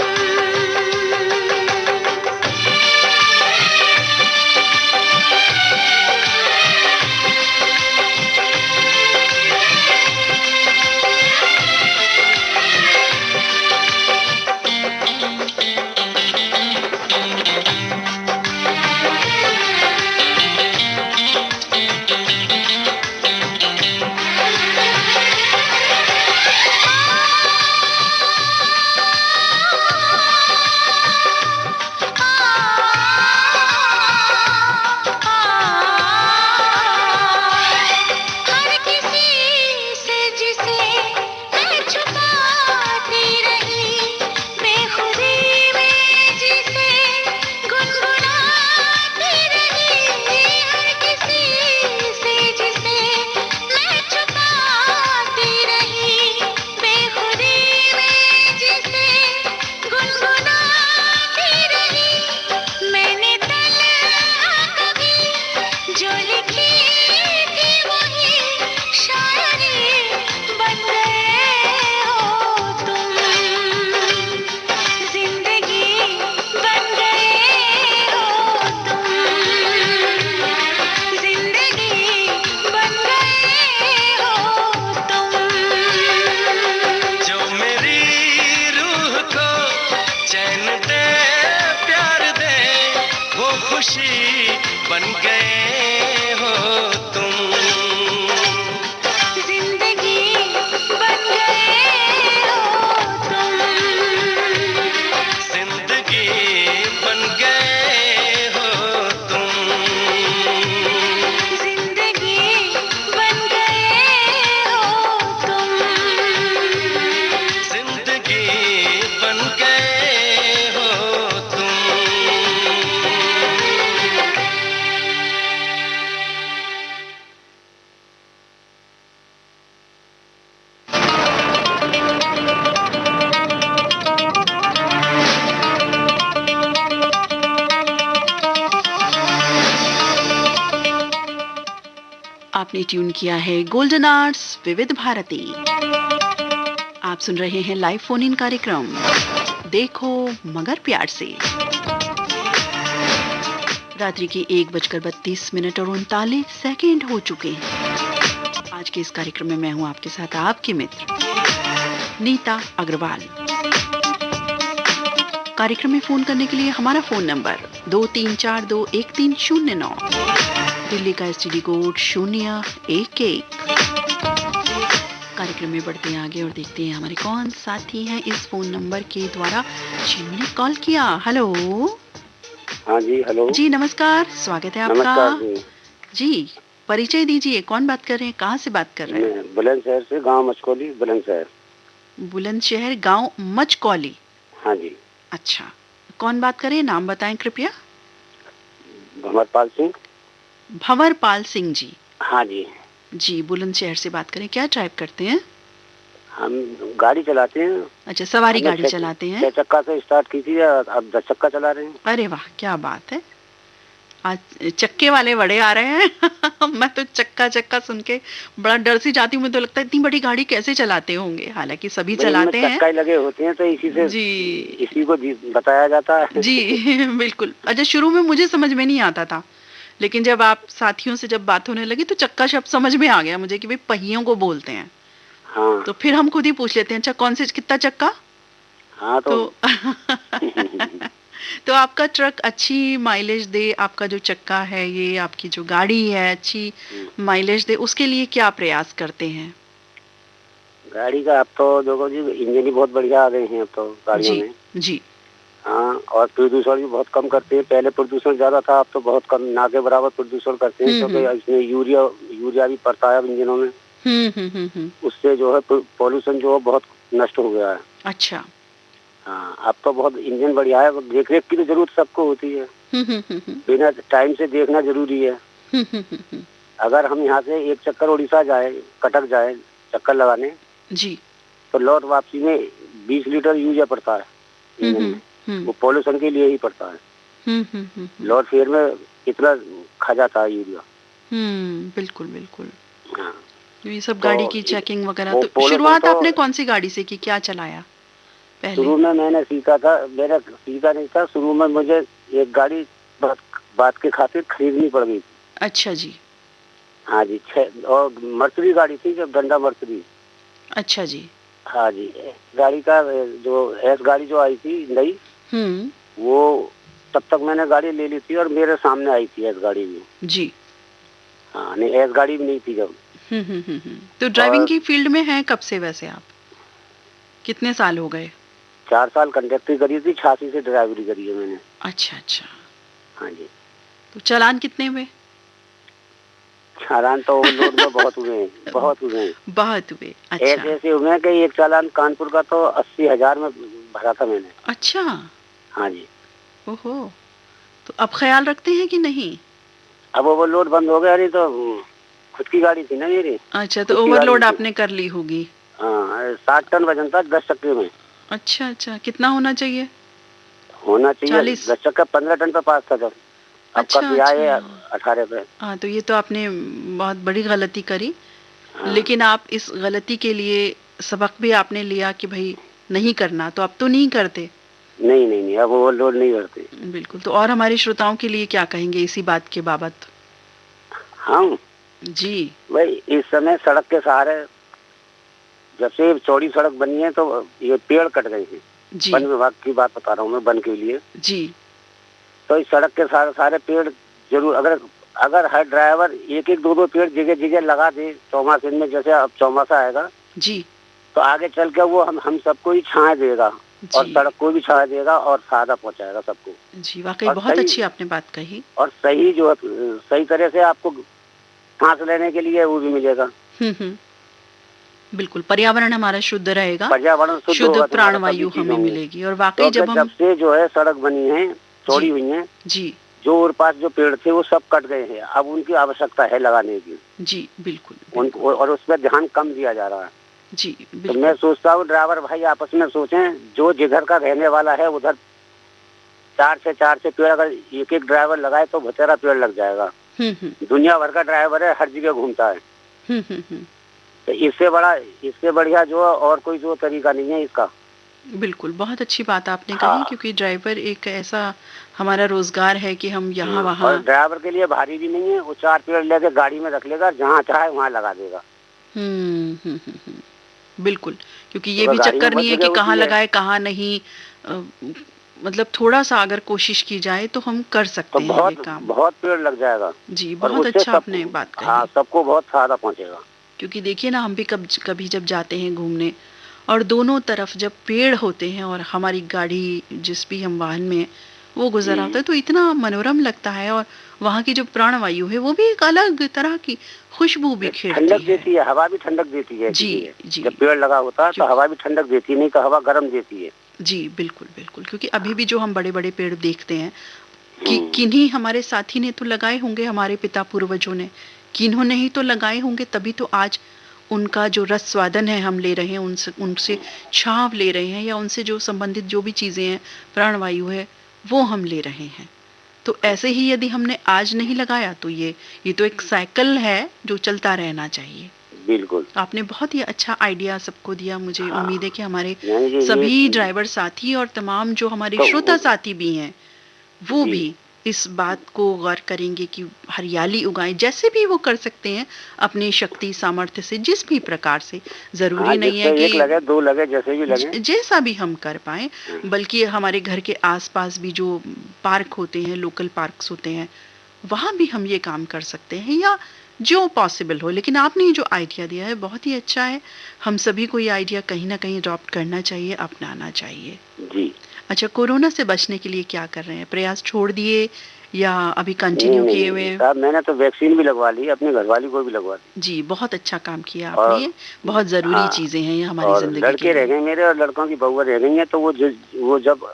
S5: हर किसी से जिसे मैं छुपाती रही, बेखुदी में जिसे गुनगुनाती रही, हर किसी से जिसे मैं छुपाती रही, बेखुदी में जिसे गुनगुनाती रही, मैंने तन्हा कभी जो लिखी थी वही शायरी बन गए हो तुम, जिंदगी बन गए हो तुम, जिंदगी बन गए हो तुम।
S6: जो मेरी रूह को चैन दे प्यार दे, वो खुशी बन गए हो तुम,
S5: जिंदगी बन गए हो तुम,
S6: जिंदगी बन गए हो तुम,
S5: जिंदगी बन गए हो तुम।
S6: जिंदगी बन गए हो तुम।
S1: आपने ट्यून किया है गोल्डन आवर्स विविध भारती। आप सुन रहे हैं लाइव फोन इन कार्यक्रम देखो मगर प्यार से। रात्रि के 1:32 और 39 हो चुके हैं। आज के इस कार्यक्रम में मैं हूं आपके साथ आपकी मित्र नीता अग्रवाल। कार्यक्रम में फोन करने के लिए हमारा फोन नंबर 23421309, दिल्ली का एसटीडी कोड 011। कार्यक्रम में बढ़ते हैं आगे और देखते हैं हमारे कौन साथी हैं इस फोन नंबर के द्वारा जिन्होंने कॉल किया। हेलो।
S7: हाँ जी, हेलो
S1: जी नमस्कार, स्वागत है आपका।
S7: नमस्कार जी।
S1: जी परिचय दीजिए, कौन बात कर रहे हैं, कहाँ से बात कर रहे हैं?
S7: मैं बुलंदशहर से, गांव मचकौली, बुलंदशहर।
S1: बुलंदशहर गांव मचकौली।
S7: हाँ जी।
S1: अच्छा, कौन बात कर रहे हैं, नाम बताएं कृपया।
S7: भंवरपाल सिंह।
S1: भंवरपाल सिंह जी।
S7: हाँ जी।
S1: जी बुलंदशहर से बात करें, क्या ड्राइव करते हैं?
S7: हम गाड़ी चलाते हैं।
S1: अच्छा, सवारी गाड़ी चलाते हैं।
S7: 6 चक्का से स्टार्ट की थी, अब 10 चक्का चला रहे हैं।
S1: अरे वाह, क्या बात है, आज चक्के वाले बड़े आ रहे हैं। मैं तो चक्का चक्का सुन के बड़ा डर सी जाती हूँ। मुझे तो लगता है इतनी बड़ी गाड़ी कैसे चलाते होंगे, हालांकि सभी चलाते हैं।
S7: चक्का ही लगे होते हैं तो इसी से
S1: जी
S7: इसी को बताया जाता है।
S1: जी बिल्कुल। अच्छा, शुरू में मुझे समझ में नहीं आता था, लेकिन जब आप साथियों से जब बात होने लगी तो चक्का शब्द समझ में आ गया मुझे कि भाई पहियों को बोलते हैं।
S7: हाँ।
S1: तो फिर हम खुद ही पूछ लेते हैं, अच्छा कौन से कितना चक्का।
S7: हाँ तो
S1: तो आपका ट्रक अच्छी माइलेज दे, आपका जो चक्का है ये, आपकी जो गाड़ी है अच्छी माइलेज दे, उसके लिए क्या प्रयास करते हैं?
S7: गाड़ी का अब तो देखो जी, इंजन ही बहुत बढ़िया आ गए हैं अब तो गाड़ियों
S1: जी
S7: में।
S1: जी।
S7: हाँ, और प्रदूषण भी बहुत कम करते हैं। पहले प्रदूषण ज्यादा था, अब तो बहुत कम, ना के बराबर प्रदूषण करते हैं, क्योंकि इसमें यूरिया भी पड़ता है अब इंजनों में। उससे जो है पॉल्यूशन जो है बहुत नष्ट हो गया है।
S1: अच्छा।
S7: हाँ, अब तो बहुत इंजन बढ़िया है। देख रेख की तो जरूरत सबको होती है, बिना टाइम से देखना जरूरी है। अगर हम यहाँ से एक चक्कर उड़ीसा जाए, कटक जाए चक्कर लगाने
S1: जी,
S7: तो लौट वापसी में 20 लीटर यूरिया पड़ता है इंजन में। वो पॉल्यूशन के लिए ही पड़ता है। लौट फेयर में कितना खा जाता है यूरिया।
S1: बिल्कुल बिल्कुल।
S7: हाँ,
S1: ये सब
S7: तो
S1: गाड़ी की चेकिंग वगैरह।
S7: वो
S1: तो
S7: pollution
S1: शुरुआत
S7: तो
S1: आपने कौन सी गाड़ी से की, क्या चलाया पहले?
S7: शुरू में मैंने सीखा था, मेरा सीखा नहीं था। शुरू में मुझे एक गाड़ी बात के खातिर खरीदनी पड़ गई थी।
S1: अच्छा जी।
S7: हाँ जी, और मर्सिडीज गाड़ी थी, जब डंडा मर्सिडीज।
S1: अच्छा जी।
S7: हाँ जी, गाड़ी का जो एस गाड़ी जो आई थी नई, वो तब तक मैंने गाड़ी ले ली थी और मेरे सामने आई थी एस गाड़ी भी
S1: जी।
S7: हाँ, नहीं एस गाड़ी भी नहीं थी जब।
S1: तो ड्राइविंग की फील्ड में हैं कब से वैसे आप? कितने साल हो गए?
S7: 4 साल कंडक्टरी करी थी, 86 से ड्राइवरी करी है मैंने।
S1: अच्छा अच्छा।
S7: हाँ जी।
S1: तो चालान कितने हुए?
S7: चालान तो ओवरलोड में बहुत हुए हैं, बहुत हुए हैं।
S1: बहुत हुए। अच्छा।
S7: ऐसे हुए हैं कि एक चालान कानपुर का तो 80,000 में भरा था मैंने।
S1: अच्छा।
S7: हाँ जी।
S1: ओहो। तो अब ख्याल रखते हैं कि नहीं?
S7: अब ओवरलोड बंद हो गया, नहीं तो खुद की गाड़ी थी ना मेरी।
S1: अच्छा, तो ओवरलोड आपने कर ली होगी।
S7: हाँ, 60 टन वजन था 10 चक्के में।
S1: अच्छा अच्छा, कितना होना चाहिए?
S7: होना चाहिए
S1: 40।
S7: 10 चक्का 15 टन पे पास था जब।
S1: अच्छा,
S7: आपका किराया है
S1: अच्छा।
S7: 18 पे।
S1: हाँ, तो ये तो आपने बहुत बड़ी गलती करी।
S7: हाँ।
S1: लेकिन आप इस गलती के लिए सबक भी आपने लिया कि भाई नहीं करना, तो अब तो नहीं करते।
S7: नहीं नहीं नहीं, अब ओवरलोड नहीं करते।
S1: बिल्कुल। तो और हमारे श्रोताओं के लिए क्या कहेंगे इसी बात के बाबत?
S7: हम
S1: जी।
S7: भाई, इस समय सड़क के सहारे, जब से चौड़ी सड़क बनी है तो ये पेड़ कट गए हैं।
S1: जी
S7: वन विभाग की बात बता रहा हूँ मैं, वन के लिए।
S1: जी।
S7: तो इस सड़क के सारे पेड़ जरूर, अगर हर ड्राइवर एक एक दो पेड़ जगह जगह लगा दे चौमासे में, जैसे अब चौमासा आएगा
S1: जी।
S7: तो आगे चल के वो हम सबको ही छाया देगा और सड़क को भी छाया देगा और फायदा पहुंचाएगा सबको।
S1: जी, वाकई बहुत अच्छी आपने बात कही।
S7: और सही जो है, सही तरह से आपको सांस लेने के लिए वो भी मिलेगा।
S1: बिल्कुल, पर्यावरण हमारा शुद्ध रहेगा,
S7: पर्यावरण
S1: शुद्ध प्राणवायु हमें मिलेगी। और वाकई
S7: जब से जो है सड़क बनी है, चौड़ी हुई है
S1: जी,
S7: जो और पास जो पेड़ थे वो सब कट गए हैं। अब उनकी आवश्यकता है लगाने की।
S1: जी बिल्कुल।
S7: और उस पर ध्यान कम दिया जा रहा है।
S1: जी
S7: तो मैं सोचता हूँ ड्राइवर भाई आपस में सोचें, जो जिधर का रहने वाला है उधर 4 से पेड़ अगर एक एक ड्राइवर लगाए तो बतेरा पेड़ लग जाएगा। दुनिया भर का ड्राइवर है, हर जगह घूमता है। तो इससे बढ़िया जो और कोई जो तरीका नहीं है इसका।
S1: बिल्कुल, बहुत अच्छी बात आपने कही। क्योंकि ड्राइवर एक ऐसा हमारा रोजगार है कि हम यहाँ वहाँ।
S7: ड्राइवर के लिए भारी भी नहीं है, वो 4 पेड़ लेके गाड़ी में रख लेगा, जहाँ चाहे वहाँ लगा देगा।
S1: बिल्कुल, क्योंकि ये भी चक्कर नहीं है कि कहाँ लगाए कहाँ नहीं। मतलब थोड़ा सा अगर कोशिश की जाए तो हम कर सकते हैं ये काम।
S7: बहुत पेड़ लग जाएगा।
S1: जी, बहुत अच्छा आपने बात कही।
S7: हाँ, सबको बहुत फायदा पहुँचेगा।
S1: क्योंकि देखिए ना, हम भी कभी जब जाते हैं घूमने और दोनों तरफ जब पेड़ होते हैं और हमारी गाड़ी जिस भी हम वाहन में वो गुजर आता है तो इतना मनोरम लगता है। और वहाँ की जो प्राणवायु है वो भी एक अलग तरह की खुशबू बिखेरती है,
S7: ठंडक देती है, हवा भी ठंडक देती है।
S1: जी जी।
S7: जब पेड़ लगा होता है तो हवा भी ठंडक देती है, नहीं तो हवा गर्म देती है।
S1: जी बिल्कुल बिल्कुल। क्योंकि अभी भी जो हम बड़े बड़े पेड़ देखते हैं कि किन्हीं हमारे साथी ने तो लगाए होंगे, हमारे पिता पूर्वजों ने, किन्होंने ही तो लगाए होंगे, तभी तो आज उनका जो रस स्वादन है हम ले रहे हैं, उनसे छाव ले रहे हैं, या उनसे जो संबंधित जो भी चीज़ें हैं, प्राणवायु है, वो हम ले रहे हैं। तो ऐसे ही यदि हमने आज नहीं लगाया तो ये तो एक साइकिल है जो चलता रहना चाहिए।
S7: बिल्कुल,
S1: आपने बहुत ही अच्छा आइडिया सबको दिया। मुझे उम्मीद है कि हमारे सभी ड्राइवर साथी और तमाम जो हमारे श्रोता साथी भी हैं वो भी इस बात को गौर करेंगे कि हरियाली उगाएं, जैसे भी वो कर सकते हैं अपनी शक्ति सामर्थ्य से, जिस भी प्रकार से, जरूरी नहीं है कि
S7: एक लगे, दो लगे, जैसे भी लगे,
S1: जैसा भी हम कर पाए, बल्कि हमारे घर के आसपास भी जो पार्क होते हैं, लोकल पार्क्स होते हैं, वहां भी हम ये काम कर सकते हैं, या जो पॉसिबल हो। लेकिन आपने ये जो आइडिया दिया है बहुत ही अच्छा है, हम सभी को ये आइडिया कहीं ना कहीं अडॉप्ट करना चाहिए, अपनाना चाहिए
S7: जी।
S1: अच्छा, कोरोना से बचने के लिए क्या कर रहे हैं? प्रयास छोड़ दिए या अभी कंटिन्यू किए हुए हैं?
S7: साहब मैंने तो वैक्सीन भी लगवा ली, अपनी घरवाली को भी लगवा दी।
S1: जी, बहुत अच्छा काम किया आपने, बहुत जरूरी चीजें हैं ये हमारी जिंदगी
S7: लड़के
S1: के
S7: रह गए मेरे, और लड़कों की बहुआ रह गई है, तो वो जब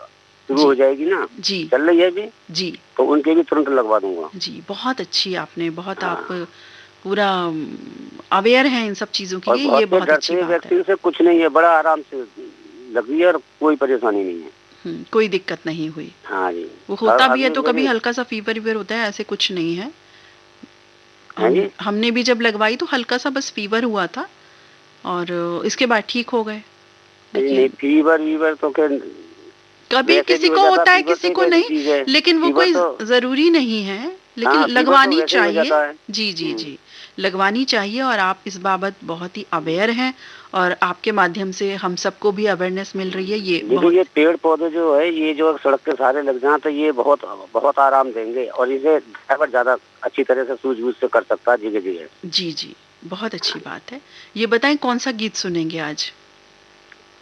S7: शुरू हो जाएगी ना,
S1: जी
S7: चल रही है भी
S1: जी,
S7: तो उनके भी तुरंत लगवा दूंगा।
S1: जी बहुत अच्छी आपने, बहुत आप पूरा अवेयर हैं इन सब चीजों के लिए, ये बहुत अच्छी बात है।
S7: वैक्सीन से कुछ नहीं है, बड़ा आराम से लगी है और कोई परेशानी नहीं है।
S1: कोई दिक्कत नहीं हुई।
S7: हाँ जी।
S1: वो होता भी है तो कभी हल्का सा फीवर होता है, ऐसे कुछ नहीं है। हमने भी जब लगवाई तो हल्का सा बस फीवर हुआ था और इसके बाद ठीक हो गए।
S7: नहीं, फीवर तो
S1: कभी किसी को होता है, किसी को नहीं, लेकिन वो कोई जरूरी नहीं है, लेकिन लगवानी चाहिए। जी जी जी, लगवानी चाहिए, और आप इस बाबत बहुत ही अवेयर हैं और आपके माध्यम से हम सबको भी अवेयरनेस मिल रही है। ये
S7: पेड़ पौधे जो है, ये जो सड़क के सहारे लग जाए तो ये बहुत बहुत आराम देंगे, और इसे ड्राइवर ज्यादा अच्छी तरह से सूझबूझ से कर सकता है जगह जगह।
S1: जी जी, बहुत अच्छी बात है। ये बताएं कौन सा गीत सुनेंगे आज?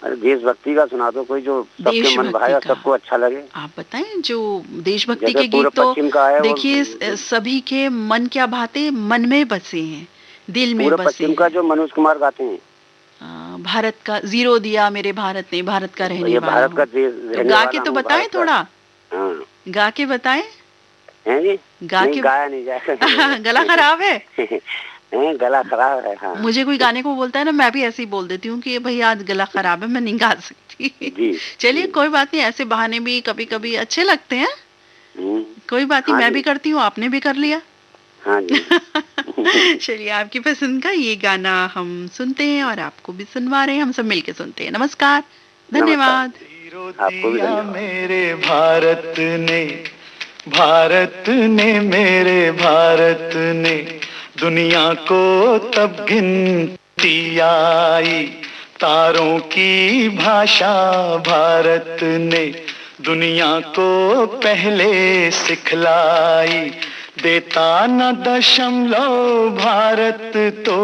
S7: अरे देशभक्ति का सुना दो कोई, जो सबके मन भाए और सबको अच्छा लगे।
S1: आप बताएं, जो देशभक्ति के गीत तो देखिए सभी के मन क्या भाते, मन में बसे हैं, दिल में बसे हैं।
S7: पश्चिम का जो मनोज कुमार गाते हैं,
S1: भारत का जीरो दिया मेरे भारत ने, भारत का रहने वाला,
S7: भारत का
S1: तो गा के तो बताएं थोड़ा। गा के बताएं।
S7: हैं जी?
S1: गा के
S7: गाया नहीं जाएगा।
S1: गला खराब है।
S7: गला खराब है। हाँ।
S1: मुझे कोई गाने को बोलता है ना, मैं भी ऐसे ही बोल देती हूँ कि भाई आज गला खराब है, मैं नहीं गा सकती। चलिए कोई बात नहीं, ऐसे बहाने भी कभी कभी अच्छे लगते हैं। कोई बात नहीं, मैं भी करती हूँ, आपने भी कर लिया।
S7: हाँ जी।
S1: चलिए आपकी पसंद का ये गाना हम सुनते हैं और आपको भी सुनवा रहे हैं, हम सब मिलके सुनते हैं। नमस्कार, धन्यवाद।
S6: आपको भी धन्यवाद। मेरे भारत ने मेरे भारत ने दुनिया को तब गिनती आई, तारों की भाषा भारत ने दुनिया को पहले सिखलाई, देता न दशमलव भारत तो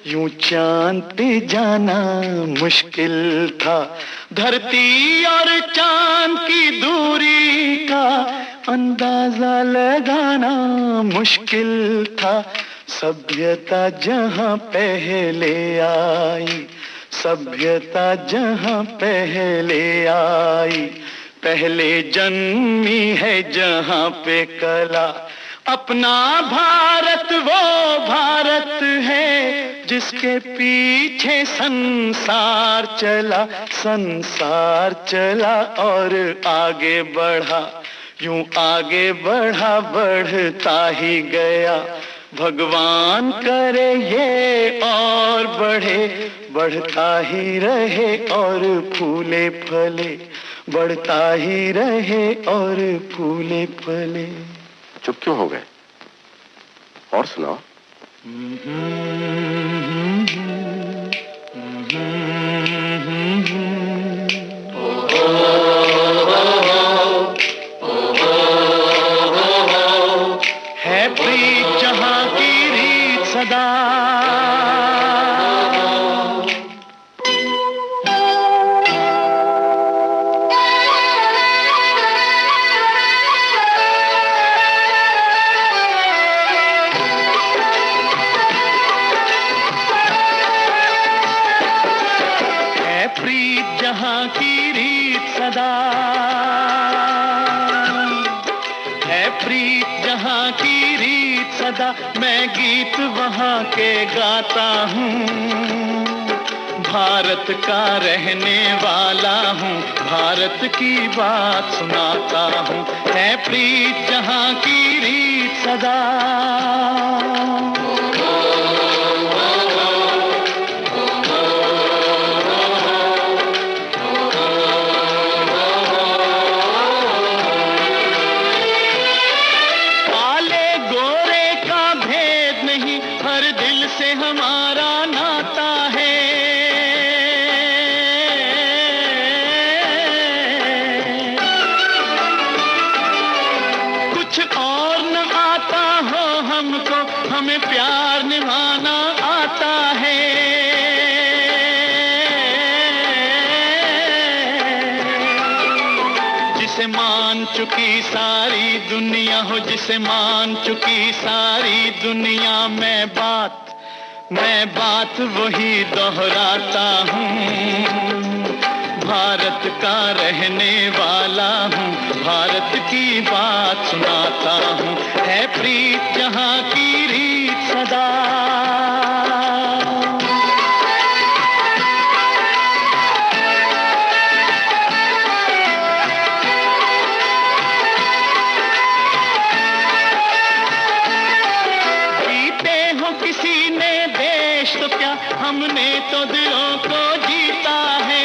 S6: यूं चांद पे जाना मुश्किल था, धरती और चांद की दूरी का अंदाजा लगाना मुश्किल था, सभ्यता जहां पहले आई, सभ्यता जहां पहले आई, पहले जन्मी है जहां पे कला, अपना भारत वो भारत है जिसके पीछे संसार चला, संसार चला और आगे बढ़ा, यूं आगे बढ़ा बढ़ता ही गया, भगवान करे ये और बढ़े, बढ़ता ही रहे और फूले फले, बढ़ता ही रहे और फूले फले।
S8: चुप क्यों हो गए? और सुनाओ।
S6: है प्रीत जहां की रीत सदा, जहां की रीत सदा है, प्रीत जहां की रीत सदा, मैं गीत वहां के गाता हूँ, भारत का रहने वाला हूँ, भारत की बात सुनाता हूँ, है प्रीत जहां की रीत सदा। हमें प्यार निभाना आता है। जिसे मान चुकी सारी दुनिया हो, जिसे मान चुकी सारी दुनिया, मैं बात वही दोहराता हूँ। भारत का रहने वाला हूँ, भारत की बात सुनाता हूँ। है प्रीत जहाँ की रीत सदा। हमने तो दिलों को जीता है।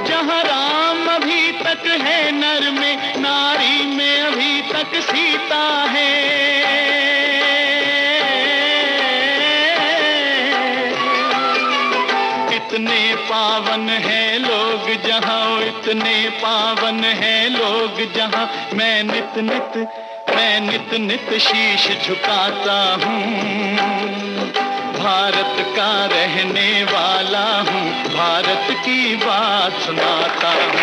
S6: जहाँ राम अभी तक है नर में, नारी में अभी तक सीता है। इतने पावन है लोग जहाँ, इतने पावन है लोग जहाँ, मैं नित नित शीश झुकाता हूँ। भारत का रहने वाला हूँ, भारत की बात सुनाता हूँ।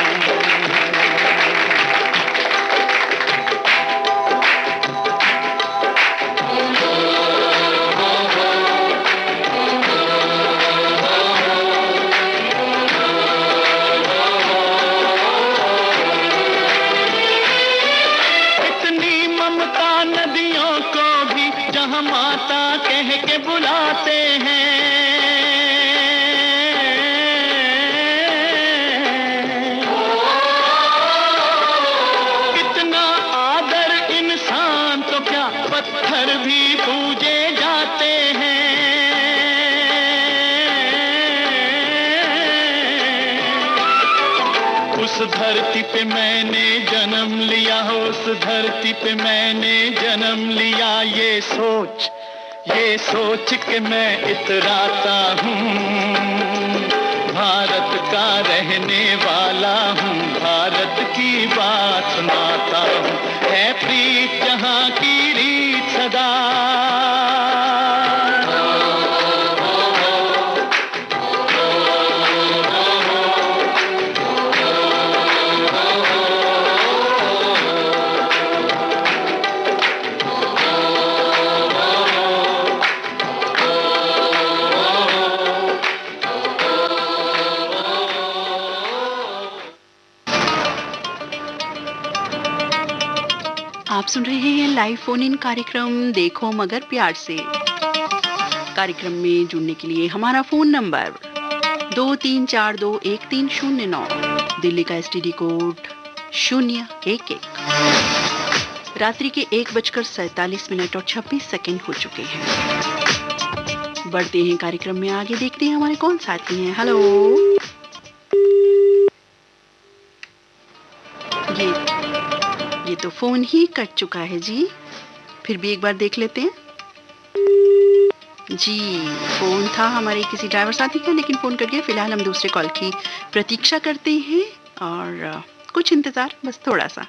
S6: माता कह के बुलाते हैं, कितना आदर इंसान तो क्या पत्थर भी पूजे जाते हैं। उस धरती पे मैंने जन्म लिया, उस धरती पे मैंने जन्म लिया। ये सोच के मैं इतराता हूँ। भारत का रहने वाला हूँ, भारत की बात सुनाता हूँ। है प्रीत जहाँ की रीत सदा।
S1: आप सुन रहे हैं लाइव फोन इन कार्यक्रम देखो मगर प्यार से। कार्यक्रम में जुड़ने के लिए हमारा फोन नंबर 23421309, दिल्ली का STD कोड 011। रात्रि के 1:47 और 26 सेकंड हो चुके हैं। बढ़ते हैं कार्यक्रम में आगे, देखते हैं हमारे कौन साथी हैं। हेलो, ये तो फोन ही कट चुका है जी। फिर भी एक बार देख लेते हैं जी। फोन था हमारे किसी ड्राइवर साथी का, लेकिन फोन कट गया। फिलहाल हम दूसरे कॉल की प्रतीक्षा करते हैं और कुछ इंतजार, बस थोड़ा सा।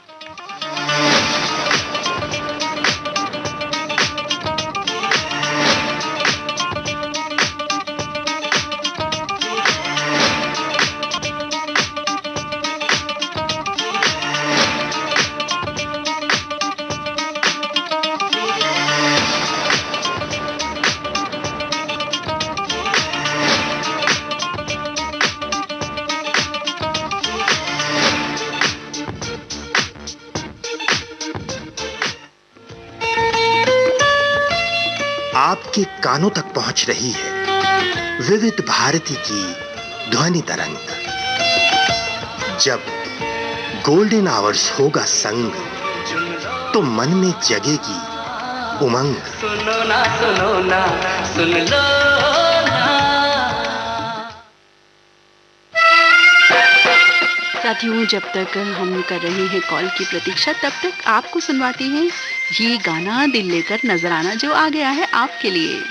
S9: आपके कानों तक पहुंच रही है विविध भारती की ध्वनि तरंग। जब गोल्डन आवर्स होगा संग, तो मन में जगेगी उमंग।
S10: सुनो ना सुन लो ना।
S1: साथियों, जब तक हम कर रहे हैं कॉल की प्रतीक्षा, तब तक आपको सुनवाते हैं ये गाना दिल लेकर नजर आना, जो आ गया है आपके लिए।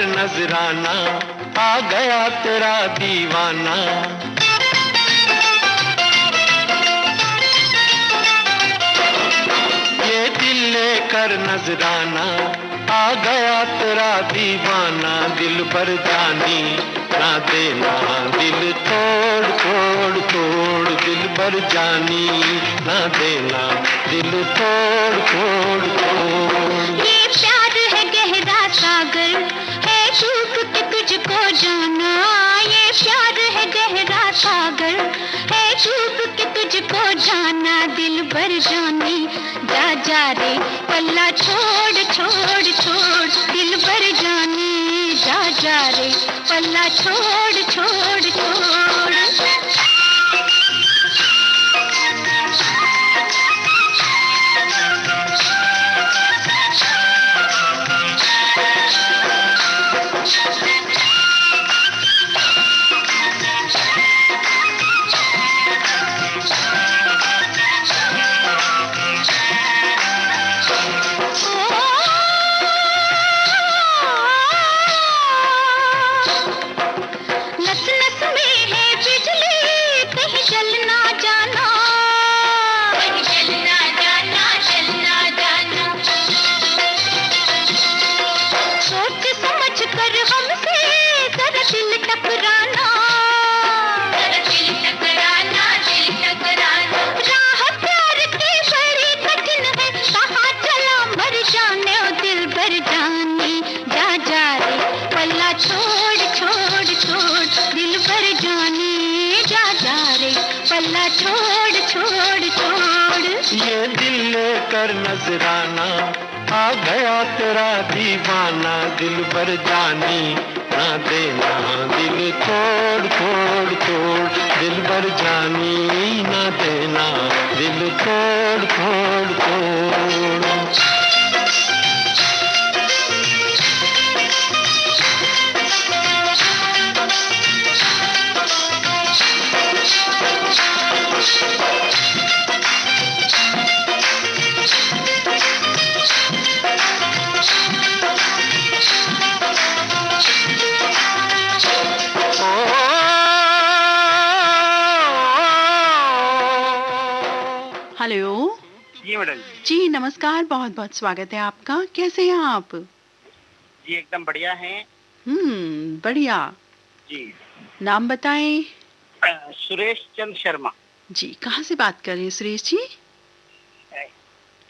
S6: नजराना आ गया तेरा दीवाना। ये दिल लेकर नजराना आ गया तेरा दीवाना। दिल भर जानी ना देना दिल तोड़ तोड़ तोड़। दिल भर जानी ना देना दिल तोड़ तोड़ तोड़।
S5: ये प्यार है गहरा सागर है डूब के तुझको जाना। ये प्यार है गहरा सागर है डूब के तुझको जाना। दिल भर जानी जा जा रे पल्ला छोड़ छोड़ छोड़। दिल भर जानी जा जा रे पल्ला छोड़ छोड़ छोड़।
S6: नजराना आ गया तेरा दीवाना। दिल भर जानी ना देना दिल तोड़ तोड़ तोड़। दिल भर जानी ना देना दिल तोड़ तोड़ तोड़।
S1: हेलो
S11: जी मैडम
S1: जी नमस्कार, बहुत बहुत स्वागत है आपका। कैसे हैं आप?
S11: जी एकदम बढ़िया हैं।
S1: बढ़िया
S11: जी।
S1: नाम बताएं।
S11: सुरेश चंद शर्मा
S1: जी। कहाँ से बात कर रहे हैं Suresh ji?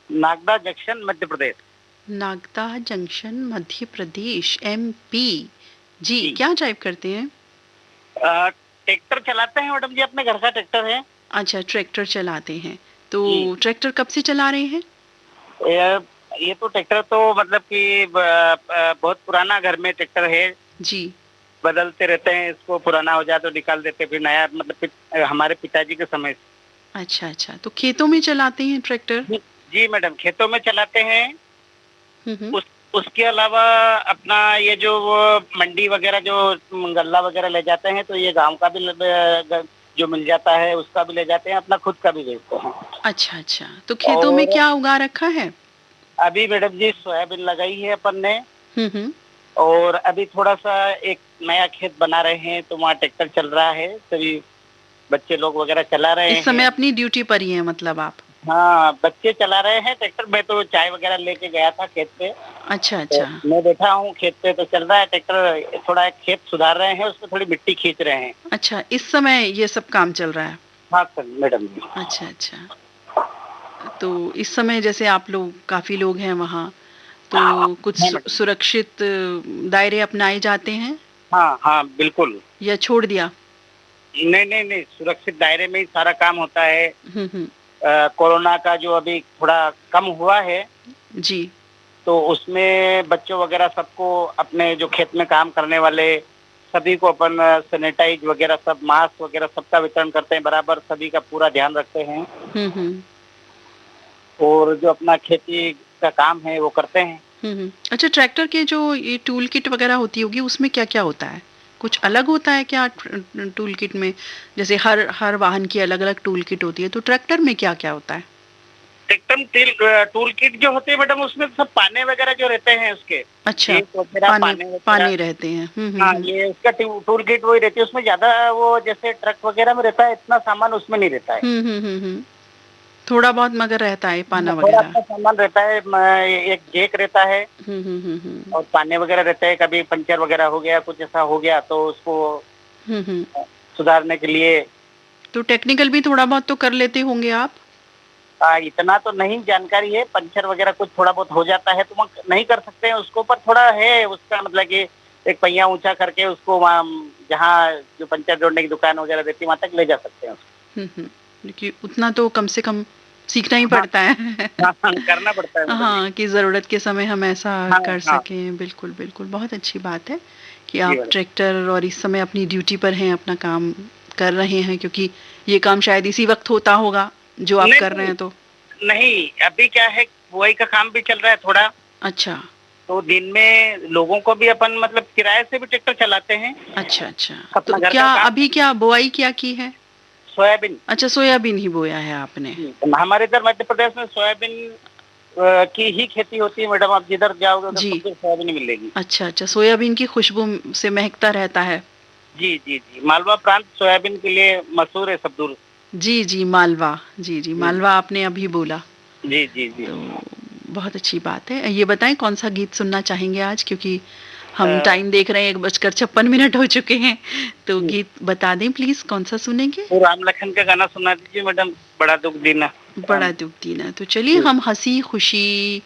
S11: Nagda junction Madhya Pradesh.
S1: Nagda junction Madhya Pradesh MP जी। क्या ड्राइव करते हैं?
S11: ट्रैक्टर चलाते हैं मैडम जी, अपने घर का ट्रैक्टर है।
S1: अच्छा, ट्रैक्टर चलाते हैं। तो ट्रैक्टर कब से चला रहे हैं?
S11: ये तो ट्रैक्टर तो मतलब कि बहुत पुराना घर में ट्रैक्टर है
S1: जी।
S11: बदलते रहते हैं, इसको पुराना हो जाए तो निकाल देते, फिर नया मतलब हमारे पिताजी के समय से।
S1: अच्छा अच्छा, तो खेतों में चलाते हैं ट्रैक्टर?
S11: जी मैडम, खेतों में चलाते हैं। उसके अलावा अपना ये जो मंडी वगैरह जो गल्ला वगैरह ले जाते हैं तो ये गांव का भी जो मिल जाता है उसका भी ले जाते हैं, अपना खुद का भी बेचते हैं।
S1: अच्छा अच्छा, तो खेतों में क्या उगा रखा है?
S11: अभी मैडम जी सोयाबीन लगाई है अपन ने। और अभी थोड़ा सा एक नया खेत बना रहे हैं तो वहाँ ट्रैक्टर चल रहा है, सभी बच्चे लोग वगैरह चला रहे हैं।
S1: इस समय अपनी ड्यूटी पर ही है मतलब आप?
S11: हाँ, बच्चे चला रहे हैं ट्रैक्टर। मैं तो चाय वगैरह लेके गया था खेत पे।
S1: अच्छा अच्छा।
S11: तो मैं बैठा हूँ खेत पे, तो चल रहा है ट्रैक्टर। थोड़ा खेत सुधार रहे हैं, उसमें थोड़ी मिट्टी खींच रहे हैं।
S1: अच्छा, इस समय ये सब काम चल रहा है?
S11: हाँ सर मैडम।
S1: अच्छा अच्छा, तो इस समय जैसे आप लोग काफी लोग हैं वहाँ, तो कुछ सुरक्षित दायरे अपनाए जाते हैं?
S11: हाँ हाँ बिल्कुल।
S1: या छोड़ दिया?
S11: नहीं नहीं नहीं, सुरक्षित दायरे में ही सारा काम होता है। कोरोना का जो अभी थोड़ा कम हुआ है
S1: जी,
S11: तो उसमें बच्चों वगैरह सबको अपने जो खेत में काम करने वाले सभी को अपन सैनिटाइज वगैरह सब मास्क वगैरह सबका वितरण करते हैं, बराबर सभी का पूरा ध्यान रखते हैं। और जो अपना खेती का काम है वो करते हैं।
S1: अच्छा, ट्रैक्टर के जो ये टूल किट वगैरह होती होगी उसमें क्या क्या होता है? कुछ अलग होता है क्या टूल किट में? जैसे हर वाहन की अलग अलग टूल किट होती है, तो ट्रैक्टर में क्या क्या होता है?
S11: ट्रैक्टर टूल किट जो होते हैं मैडम, उसमें सब पाने वगैरह जो रहते हैं उसके।
S1: अच्छा, पाने रहते हैं।
S11: हाँ, ये उसका टूल किट वही रहती है। उसमें ज्यादा वो जैसे ट्रक वगैरह में रहता है इतना सामान उसमें नहीं रहता है।
S1: थोड़ा बहुत मगर रहता है पाना वगैरह।
S11: सामान रहता है, एक जेक रहता है और पाने वगैरह रहते हैं। कभी पंचर वगैरह हो गया, कुछ ऐसा हो गया तो उसको सुधारने के लिए।
S1: तो टेक्निकल भी थोड़ा बहुत तो कर लेते होंगे आप?
S11: इतना तो नहीं जानकारी है। पंचर वगैरह कुछ थोड़ा बहुत हो जाता है तो नहीं कर सकते हैं उसको, पर थोड़ा है उसका मतलब कि एक पहिया ऊंचा करके उसको वहाँ जहाँ जो पंचर जोड़ने की दुकान वगैरह रहती है वहाँ तक ले जा सकते हैं उसको।
S1: क्योंकि उतना तो कम से कम सीखना ही पड़ता है।
S11: करना पड़ता है।
S1: हाँ, कि जरूरत के समय हम ऐसा कर सकें। बिल्कुल बिल्कुल, बहुत अच्छी बात है कि आप ट्रैक्टर और इस समय अपनी ड्यूटी पर हैं, अपना काम कर रहे हैं, क्योंकि ये काम शायद इसी वक्त होता होगा जो आप कर रहे हैं। तो नहीं,
S11: अभी क्या है, बुआई का काम भी चल रहा है थोड़ा।
S1: अच्छा,
S11: तो दिन में लोगों को भी अपन मतलब किराए से भी ट्रैक्टर चलाते हैं।
S1: अच्छा, तो क्या अभी क्या बुआई क्या की है?
S11: सोयाबीन।
S1: अच्छा, सोयाबीन ही बोया है आपने?
S11: हमारे इधर मध्य प्रदेश में सोयाबीन की ही खेती होती है मैडम। आप जिधर जाओगे उधर सबको सोयाबीन मिलेगी।
S1: अच्छा, सोयाबीन की खुशबू से महकता रहता है।
S11: जी, मालवा प्रांत सोयाबीन के लिए मशहूर है सब दूर।
S1: जी, मालवा। जी, मालवा आपने अभी बोला।
S11: जी।
S1: तो बहुत अच्छी बात है। ये बताएं कौन सा गीत सुनना चाहेंगे आज, क्योंकि हम टाइम देख रहे हैं 1:56 हो चुके हैं। तो गीत बता दें प्लीज, कौन सा सुनेंगे?
S11: तो राम लखन का गाना सुना दीजिए मैडम, बड़ा दुख दीना।
S1: बड़ा दुख दीना। तो चलिए हम हंसी खुशी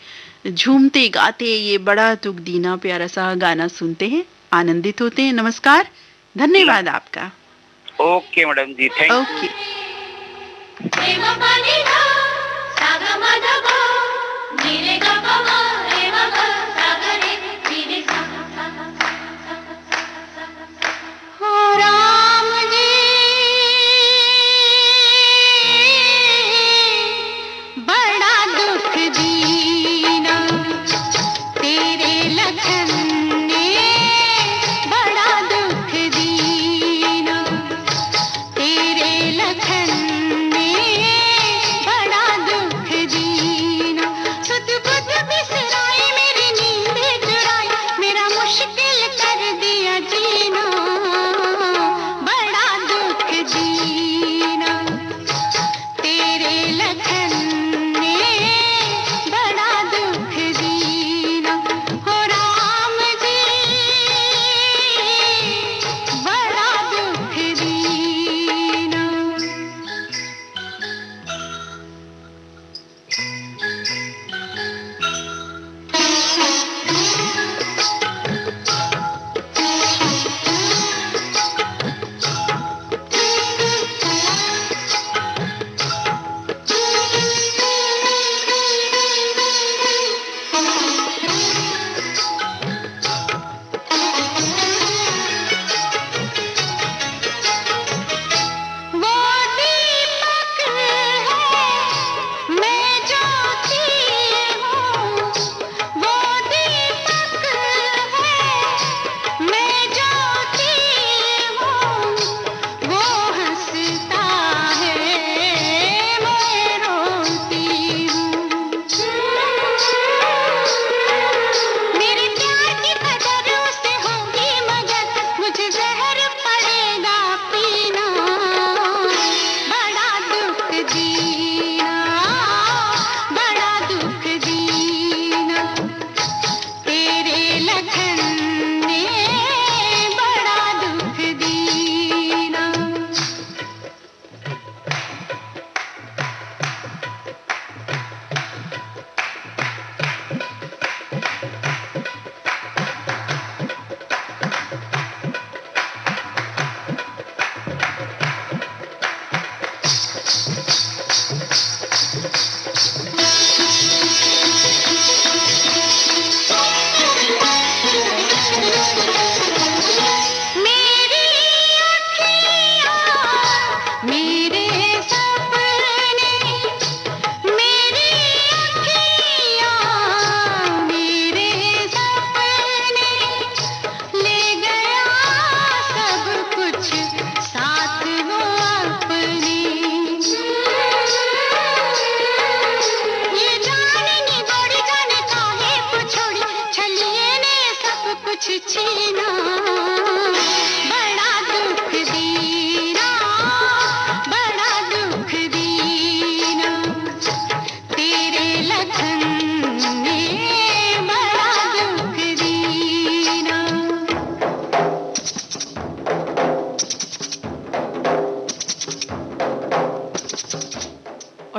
S1: झूमते गाते ये बड़ा दुख दीना प्यारा सा गाना सुनते हैं, आनंदित होते हैं। नमस्कार, धन्यवाद आपका।
S11: Okay madam ji, thank you.
S1: Okay.
S5: तेरे लखन ने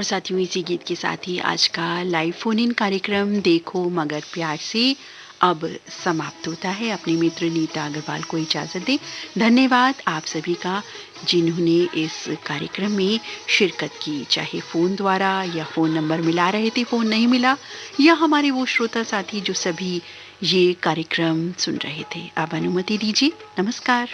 S1: और साथियों, इसी गीत के साथ ही आज का लाइव फोन इन कार्यक्रम देखो मगर प्यार से अब समाप्त होता है। अपने मित्र नीता अग्रवाल को इजाजत दें। धन्यवाद आप सभी का जिन्होंने इस कार्यक्रम में शिरकत की, चाहे फ़ोन द्वारा या फ़ोन नंबर मिला रहे थे, फ़ोन नहीं मिला, या हमारे वो श्रोता साथी जो सभी ये कार्यक्रम सुन रहे थे। अब अनुमति दीजिए, नमस्कार।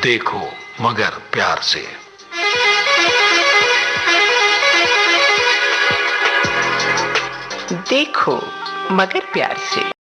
S2: देखो मगर प्यार से।
S3: देखो मगर प्यार से।